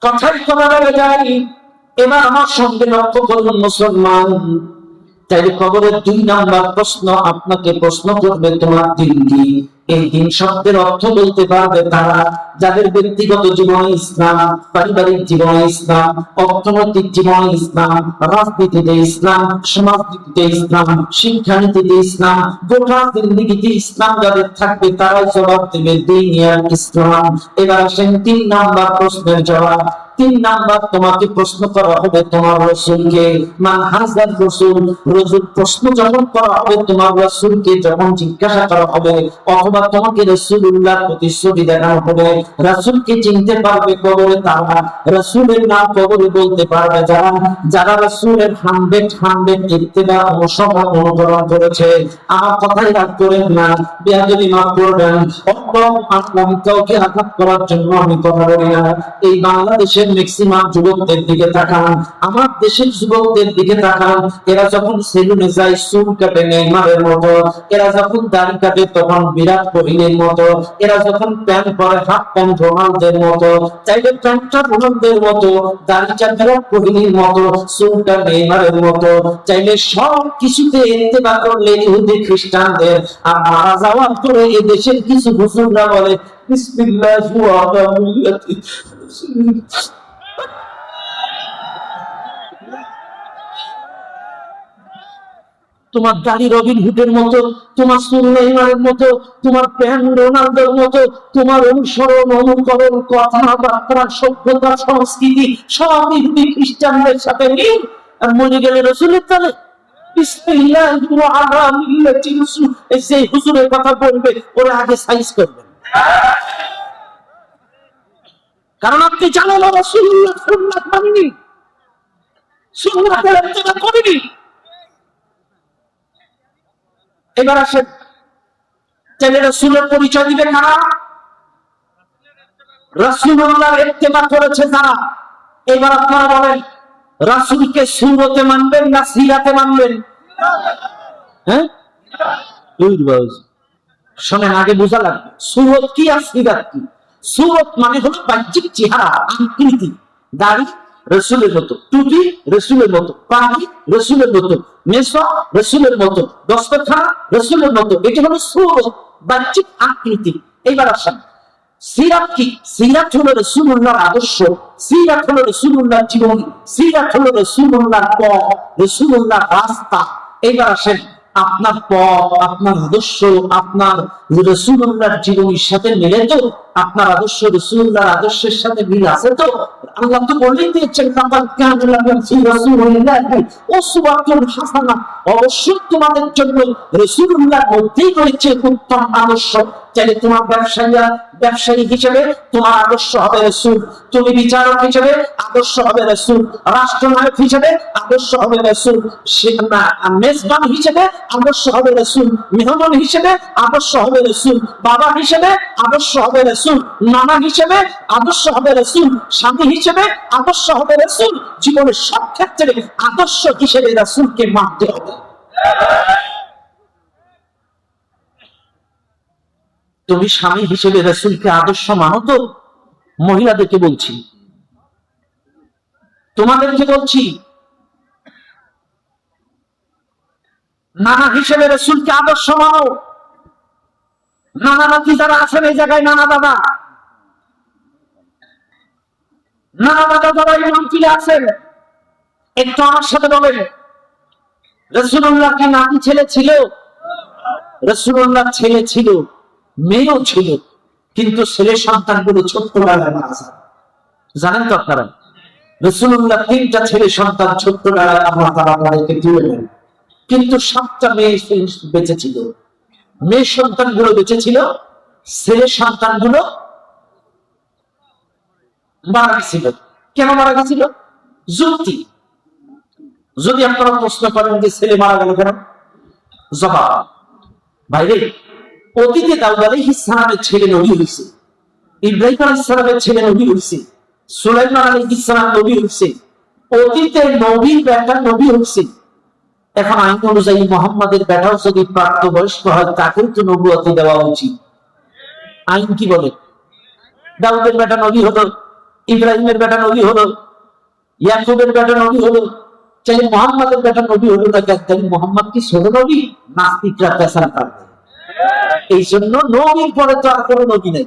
কথাই কথা বলে যাই। এবার আমার সঙ্গে লক্ষ্য করুন মুসলমান, তাই খবরের 2 নাম্বার প্রশ্ন আপনাকে প্রশ্ন করবে, তোমার দিন কি? এই দিন শব্দের অর্থ বলতে পারবে তারা যাদের ব্যক্তিগত জীবনে ইসলাম, পারিবারিক জীবনে ইসলাম, অর্থনৈতিক জীবনে ইসলাম, রাজনীতিতে ইসলাম, সমাজনীতিতে ইসলাম, শিক্ষানীতিতে ইসলাম, গোটা জিন্দেগিতে ইসলাম যাদের থাকবে তারাই জবাব দেবে দিন ইসলাম। এবার আসেন 3 নাম্বার প্রশ্নের জবাব। তিন নাম্বার তোমাকে প্রশ্ন করা হবে তোমার রাসূলকে, মান হাযার রাসূল, রাসূল প্রশ্ন যখন করা হবে তোমার রাসূলকে, যখন জিজ্ঞাসা করা হবে অথবা তোমাকে রাসূলুল্লাহর প্রতিশ্রুতি দেখানো হবে, রাসূলকে চিনতে পারবে কবরে তারা, রাসূলের নাম কবরে বলতে পারবে যারা, যারা রাসূলের 100 ইত্তেবা অনুসরণ করেছে। আমার কথাই রাগ করেন না, বেয়াদবি মাফ করবেন। আমি কাউকে আঘাত করার জন্য আমি কথা বলি না। এই বাংলাদেশের ম্যাক্সিমাম যুবকদের দিকে তাকান, আমার দেশের যুবকদের দিকে তাকান, এরা যখন সেলুনে যায় চুল কাটে নেইমারের মতো, এরা যখন দাড়ি কাটে তখন বিরাট কোহলির মতো, এরা যখন প্যান্ট পরে হাফ প্যান্ট রোনালদের মতো, চাইলে প্যান্টটা রোনালদের মতো, দাড়িটা বিরাট কোহলির মতো, চুলটা নেইমারের মতো, চাইলে সব কিছুতে ইত্তেবা করলে ইহুদি খ্রিস্টানদের। আর মারা যাওয়ার পরে এই দেশের কিছু হুজুররা বলে বিসমিল্লাহি ওয়া আলা মিল্লাতি। তোমার দাড়ি রবিন হুডের মতো, তোমার চুল নেইমারের মতো, তোমার প্যান্ট রোনালদোর মতো, তোমার অনুসরণ অনুকরণ কথাবার্তা সভ্যতা সংস্কৃতি সব ইহুদি খ্রিস্টানদের সাথে মিল। আর মনে গেলে রাসূলের তালে বিসমিল্লাহি ওয়া আলা মিল্লাতি রাসূল, এই যে হুজুরের কথা বলবে ওরা আগে সাইজ করবেন, কারণ আপনি জানেন রাসূলুল্লাহ সুন্নাত মানেনি, সুন্নাতের ইত্তেবা করেনি। এবার আসেন, তাহলে রাসূলের পরিচয় দিবে কারা? রাসূলুল্লাহর ইত্তেবা করেছে যারা। এবার আপনারা বলেন রাসূলকে সুরতে মানবেন না সিরাতে মানবেন? হ্যাঁ, শোনেন, আগে বোঝা লাগবে সুরত কি আর সিরাত কি। সুরত মানে হলো বাহ্যিক চেহারা, আকৃতি, দাড়ি রাসূলের মতো, টুপি রাসূলের মতো, পাগড়ি রাসূলের মতো, মেসওয়াক রাসূলের মতো, দস্তরখানা রাসূলের মতো, এটা হলো সুরত, বাহ্যিক আকৃতি। এইবার আসেন সিরাত কি? সিরাত হলো রাসূলুল্লাহর আদর্শ, সিরাত হলো রাসূলুল্লাহর জীবন, সিরাত হলো রাসূলুল্লাহর পথ, রাসূলুল্লাহর রাস্তা। এইবার আসেন আপনার পথ, আপনার আদর্শ আপনার রাসূলুল্লাহর জীবনের সাথে মিলে তো? আপনার আদর্শ রাসূলুল্লাহর আদর্শের সাথে মিল আছে তো? আল্লাহ তো বলেই দিয়েছেন লাকাদ কানা লাকুম ফি রাসূলিল্লাহি উসওয়াতুন হাসানাহ, অবশ্যই তোমাদের জন্য রাসূলুল্লাহর মধ্যেই রয়েছে উত্তম আদর্শ। চাইলে তোমার ব্যবসায়ী হিসেবে তোমার আদর্শ হবে রাসূল, তুমি বিচারক হিসেবে আদর্শ হবে রাসূল, রাষ্ট্রনায়ক হিসেবে আদর্শ হবে রাসূল, মেজবান হিসেবে আদর্শ হবে রাসূল, মেহমান হিসেবে আদর্শ হবে রাসূল, বাবা হিসেবে আদর্শ হবে রাসূল, নানা হিসেবে আদর্শ হবে রাসূল, স্বামী হিসেবে আদর্শ হবে রাসূল। জীবনের সব ক্ষেত্রে আদর্শ হিসেবে রাসূলকে মানতে হবে। তুমি স্বামী হিসেবে রাসূলকে আদর্শ মানো তো? মহিলাদেরকে বলছি, তোমাদেরকে বলছি, নানা হিসেবে রাসূলকে আদর্শ মানো। নানা নাতি যারা আছেন এই জায়গায়, নানা দাদা যারা এই মঞ্চিলে আছেন, একটু আমার সাথে বলেন রাসূলুল্লাহ কি নাতি ছেলে ছিল? রাসূলুল্লাহ ছেলে ছিল, মেয়েও ছিল, কিন্তু ছেলে সন্তানগুলো ছোট্টবেলায় মারা যায়। জানেন তো আপনারা রাসূলুল্লাহ 3টা ছেলে সন্তান ছোট্টবেলায় আল্লাহ তাআলা তাদেরকে তুলে নেন, কিন্তু 7টা মেয়ে বেঁচে ছিল। মেয়ে সন্তানগুলো বেঁচে ছিল, ছেলে সন্তানগুলো মারা গেছিল। কেন মারা গেছিল? যুক্তি। যদি আপনারা প্রশ্ন করেন যে ছেলে মারা গেল কেন, জবাব ভাইরে, অতীতে দাউদ আলাইহিস সালামের ছেলে নবী হয়েছে, ইব্রাহিম আলাইহিস সালামের ছেলে নবী হয়েছে, সুলাইমান আলাইহিস সালাম নবী হয়েছে, অতীতে নবীর বেটা নবী হয়েছে। এখন আইন অনুযায়ী মুহাম্মাদের বেটাও যদি প্রাপ্তবয়স্ক হয় তাকেও তো নবুয়ত দেওয়া উচিত। আইন কি বলে? দাউদের বেটা নবী হলো, ইব্রাহিমের বেটা নবী হলো, ইয়াকুবের বেটা নবী হলো, চাই মুহাম্মাদের বেটা নবী হলো না কেন? মুহাম্মদ কি ছোট নবী? নাস্তিকরা পেছার কাটবে। এই জন্য নবীর পরে তো আর কোনো নবী নেই,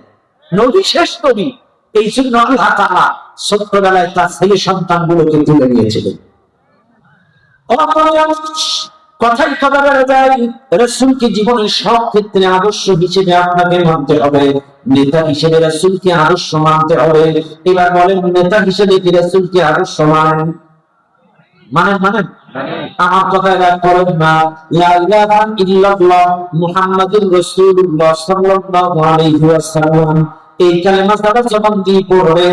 নবী শেষ নবী। এই জন্য আল্লাহ তাআলা ছোট্টবেলায় তার ছেলে সন্তানগুলোকে তুলে নিয়েছিলেন। কথাই কথা বলা যায় রাসূলকে জীবনের সব ক্ষেত্রে আদর্শ হিসেবে আপনাকে মানতে হবে। নেতা হিসেবে রাসূলকে আদর্শ মানতে হবে। এবার বলেন, নেতা হিসেবে কি রাসূলকে আদর্শ মানেন? মানেন? আমার কথায় রাগ করেন না। লা ইলাহা ইল্লাল্লাহ মুহাম্মাদুর রাসূলুল্লাহ সাল্লাল্লাহু আলাইহি ওয়াসাল্লাম, এই কালেমা যারা জবান দিয়ে পড়বে,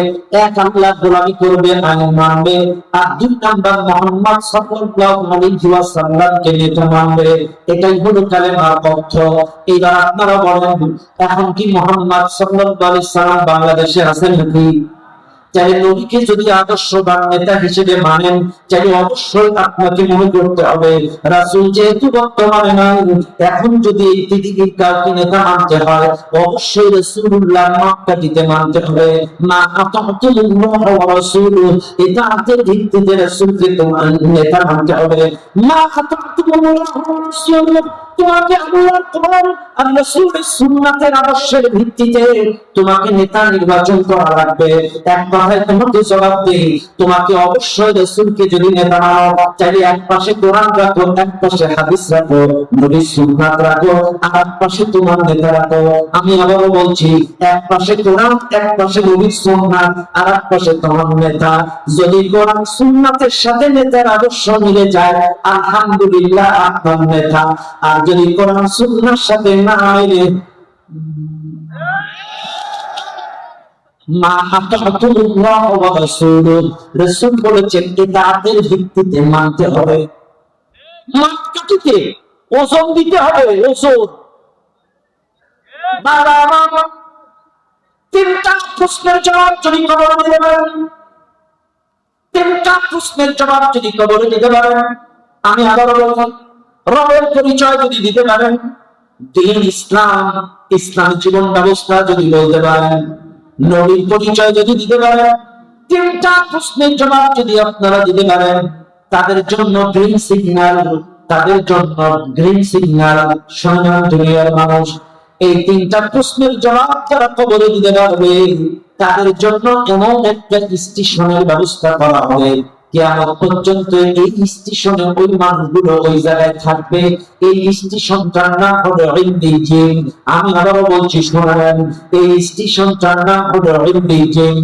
এক আল্লাহ গোলামি করবে, আইন মানবে, আর দুই নাম্বার মুহাম্মদ সাল্লাল্লাহু আলাইহি ওয়াসাল্লামকে নেতা মানবে, এটাই হলো কালেমার অর্থ। এবার আপনারা বলেন, এখন কি মুহাম্মদ সাল্লাল্লাহু আলাইহি সাল্লাম বাংলাদেশে আছেন নাকি? চাই নবীকে যদি আদর্শবান নেতা হিসেবে মানেন, চাই অবশ্যই আপনাকে মনে করতে হবে রাসূল যেহেতু বর্তমানে নাই, এখন যদি এই পৃথিবীর কাউকে নেতা মানতে হয়, অবশ্যই রাসূলুল্লাহ মক্কাটিতে মানতে হবে। মা আতাতুল্লাহ ওয়া রাসূলুহু, ইতাআতের ভিত্তিতে রাসূলকে নেতা মানতে হবে। মা আতাতুল্লাহ ওয়া রাসূলুহু, তোমাকে আল্লাহর কোরআন আর রাসূলের সুন্নাতের আদর্শের ভিত্তিতে তোমাকে নেতা নির্বাচন করা লাগবে। এক কথায় তোমাকে জবাব দেই, তোমাকে অবশ্যই রাসূলকে যদি নেতা মানো, চাইলে এক পাশে কোরআন রাখো, এক পাশে হাদিস রাখো, নবীর সুন্নাত রাখো, আর এক পাশে তোমার নেতা রাখো। আমি আবারও বলছি, এক পাশে কোরআন, এক পাশে নবীর সুন্নাত, আর এক পাশে তোমার নেতা। যদি কোরআন সুন্নাতের সাথে নেতার আদর্শ মিলে যায়, আলহামদুলিল্লাহ আপনার নেতা। আর যদি কোরআন সুন্নাহর সাথে না মিলে, মা আতাতুল্লাহ ওয়া রাসূলুহু, রাসূল বলেছেন ইতাআতের ভিত্তিতে মানতে হবে। মাপকাঠিতে ওজন দিতে হবে, ওজন। বাবা বাবা, তিনটা প্রশ্নের জবাব যদি কবরে দিতে পারেন, তিনটা প্রশ্নের জবাব যদি কবরে দিতে পারেন, আমি আবারও বলবো, রবের পরিচয় যদি দিতে পারেন, দ্বীন ইসলাম, ইসলামী জীবন ব্যবস্থা যদি বলতে পারেন, নবীর পরিচয় যদি দিতে পারেন, তিনটা প্রশ্নের জবাব যদি আপনারা দিতে পারেন, তাদের জন্য গ্রিন সিগন্যাল, তাদের জন্য গ্রিন সিগন্যাল। সোনার দুনিয়ার মানুষ, এই তিনটা প্রশ্নের জবাব যারা কবরে দিতে পারবে, তাদের জন্য এমন একটা স্টেশনের ব্যবস্থা করা হবে, কিয়ামত পর্যন্ত এই স্টেশনে ওই মানুষগুলো ওই জায়গায় থাকবে। এই স্টেশনটার নাম হলো ইল্লিয়িন। আমি আবারও বলছি, শুনেন, এই স্টেশনটার নাম হলো ইল্লিয়িন।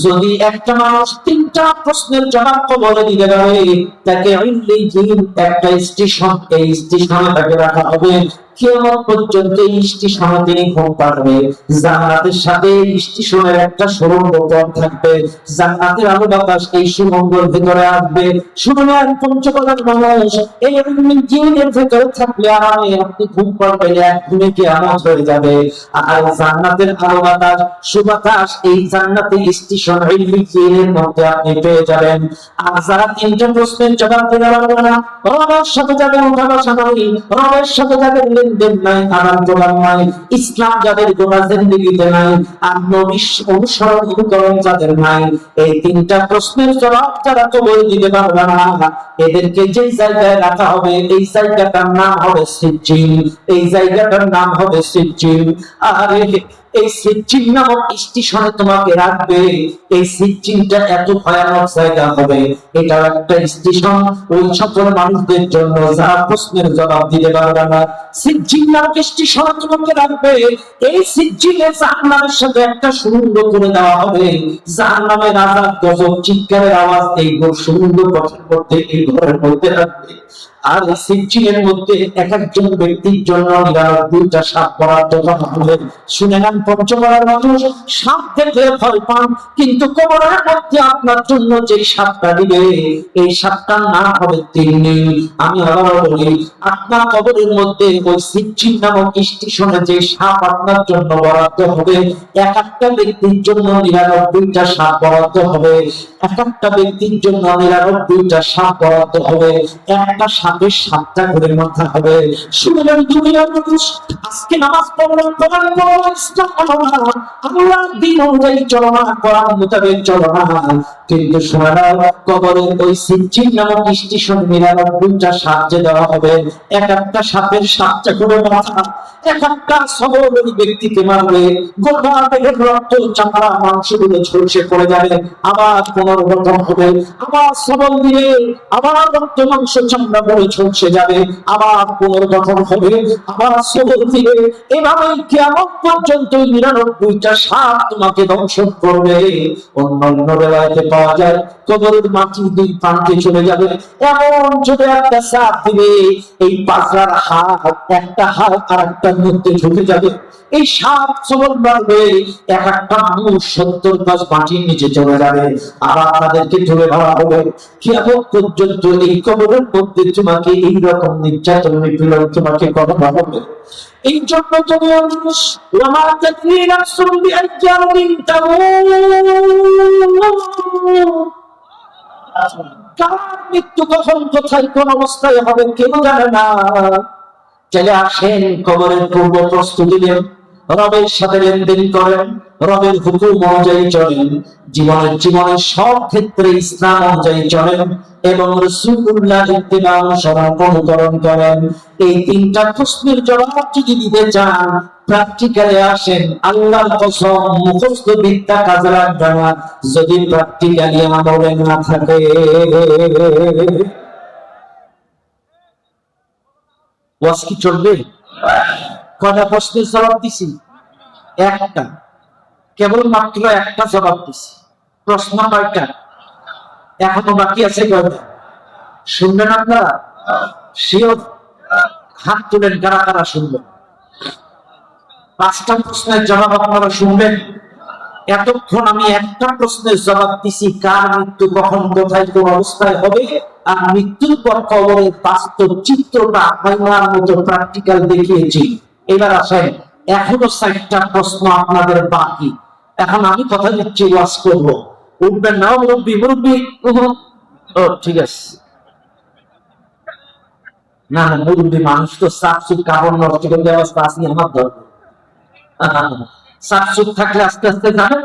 যদি একটা মানুষ তিনটা প্রশ্নের জবাব কবরে দিতে পারে, তাকে ইল্লিয়িন একটা স্টেশন, এই স্টেশনে তাকে রাখা হবে। কিয়ামত পর্যন্ত এই স্টেশনে তিনি ঘুম পাড়বে। জান্নাতের সাথে এই স্টেশনের একটা সুড়ঙ্গ পথ থাকবে, জান্নাতের আলো বাতাস এই সুড়ঙ্গের ভিতরে আসবে। শুনলেন পঞ্চকলার মানুষ, এই ইল্লিয়িনের ভিতরে থাকলে আরামে আপনি ঘুম পাড়বেন, এক ঘুমে কিয়ামত হয়ে যাবে। আর জান্নাতের আলো বাতাস সুবাতাস এই জান্নাতের স্টেশন ইল্লিয়িনের মধ্যে আপনি পেয়ে যাবেন। আর যারা তিনটা প্রশ্নের জবাব দিতে পারবে না, রবের সাথে যাদের উঠা বসা নাই, রবের সাথে যাদের লেনদেন নাই, আদান প্রদান নাই, ইসলাম যাদের গোটা জিন্দেগিতে নাই, আর নবীর অনুসরণ অনুকরণ যাদের নাই, এই তিনটা প্রশ্নের জবাব যারা কবরে দিতে পারবে না, এদেরকে যে জায়গায় রাখা হবে, এই জায়গাটার নাম হবে সিজ্জিন। এই জায়গাটার নাম হবে সিজ্জিন। আর এই সিজ্জিন নামক স্টেশনে তোমাকে রাখবে। এই সিজ্জিনটা এত ভয়ানক জায়গা হবে, এটা একটা স্টেশন ওই সকল মানুষদের জন্য যারা প্রশ্নের জবাব দিতে পারবে না। সিজ্জিন নামক স্টেশনে তোমাকে রাখবে। এই সিজ্জিনে জাহান্নামের সাথে একটা সুড়ঙ্গ করে দেওয়া হবে। জাহান্নামের আযাব, গজব, চিৎকারের আওয়াজ এই সুড়ঙ্গ গঠন করতে এই ঘরের মধ্যে রাখবে। আর এই সিজ্জিনের মধ্যে এক একজন ব্যক্তির জন্য 99টা সাপ বরাদ্দ করা হবে। শুনে নেন পঞ্চগড়ের মানুষ, সাপ দেখলে ভয় পান, কিন্তু কবরের মধ্যে আপনার জন্য যে সাপটা দিবে, এই সাপটার নাম হবে তিন্নি। আমি আবারও বলি, আপনার কবরের মধ্যে ওই সিজ্জিন নামক স্টেশনে যে সাপ আপনার জন্য বরাদ্দ হবে, এক একটা ব্যক্তির জন্য 99টা সাপ বরাদ্দ হবে। এক একটা ব্যক্তির জন্য 99টা সাপ বরাদ্দ হবে। একটা সাপের 7টা করে মাথা হবে। শুনলেন দুনিয়ার মানুষ, আজকে নামাজ পড়লো, কোরআন পড়লো, ইসলাম পড়লো না, আল্লাহর দ্বীন অনুযায়ী চলো না, কোরআন মোতাবেক চলো না, কিন্তু শোনাও, কবরের ওই সিজ্জিন নামক স্টেশন 99টা সাপ যে দেওয়া হবে, এক একটা সাপের 7টা করে মাথা, এক একটা সবল ওই ব্যক্তিকে মারবে, গোটা দেহের রক্ত চামড়া মাংসগুলো ঝলসে পড়ে যাবে, আবার পুনর্গঠন হবে, আবার সবল দিলে আবার রক্ত মাংস চামড়া গুলো ঝলসে যাবে, আবার পুনর্গঠন হবে, আবার সবল দিলে, এভাবে কিয়ামত পর্যন্ত 99টা সাপ তোমাকে দংশন করবে। অন্যান্য রিওয়ায়াতে পাওয়া যায় কবরের মাটির দুই প্রান্তে চলে যাবে, এমন ছোট একটা সাপ দিবে, এই পাঁচড়ার হাত, একটা হাত আর একটার মধ্যে ঢুকে যাবে, এই সাপ সবল মারবে, এক একটা মানুষ 70 গজ মাটির নিচে চলে যাবে, আবার তাদেরকে ধরে ধরা হবে। কিয়ামত পর্যন্ত এই কবরের মধ্যে তোমাকে এইরকম নির্যাতন নিপীড়ন তোমাকে করা হবে। এই জন্য তুমি মানুষ, ওয়া তাদরি নাফসুন বিআইয়ামিন তামুত, কার মৃত্যু কখন কোথায় কোন অবস্থায় হবে কেউ জানে না। চলে আসেন কবরের পূর্ব প্রস্তুতি নেন, রবের সাথে লেনদেন করেন, রবের হুকুম অনুযায়ী চলেন, জীবনের সব ক্ষেত্রে ইসলাম অনুযায়ী চলেন এবং রাসূলুল্লাহ ইত্তিবা অনুসরণ করেন। এই 3টা প্রশ্নের জবাব যদি দিতে চান, প্র্যাকটিক্যালে আসেন। আল্লাহর কসম, মুখস্থ বিদ্যা কাজে লাগবে না যদি প্র্যাকটিক্যালি আমলে না থাকে। ওয়াজ কি চলবে? কয়টা প্রশ্নের জবাব দিছি? একটা। কেবল মাত্র একটা জবাব দিছি। প্রশ্ন কয়টা? এখনো বাকি আছে কয়টা? শুনবেন আপনারা? শিওর? হাত তুলেন কারা কারা শুনবেন। 5টা প্রশ্নের জবাব আপনারা শুনবেন। এতক্ষণ আমি একটা প্রশ্নের জবাব দিছি, কার মৃত্যু কখন কোথায় কোন অবস্থায় হবে, আর মৃত্যুর পর কবরের বাস্তব চিত্রটা আয়নার মতো প্র্যাকটিক্যাল দেখিয়েছি। এবার আসেন, এখনো 4টা প্রশ্ন আপনাদের বাকি। এখন আমি কথা দিচ্ছি, ওয়াজ করব, উঠবেন না মুরব্বী? ও ঠিক আছে, না না মুরব্বী মানুষ তো সাফ সুখ কাপড় নষ্ট করতে অবস্থা আসি আমার দরকার। সাফ সুখ থাকলে আস্তে আস্তে যাবে।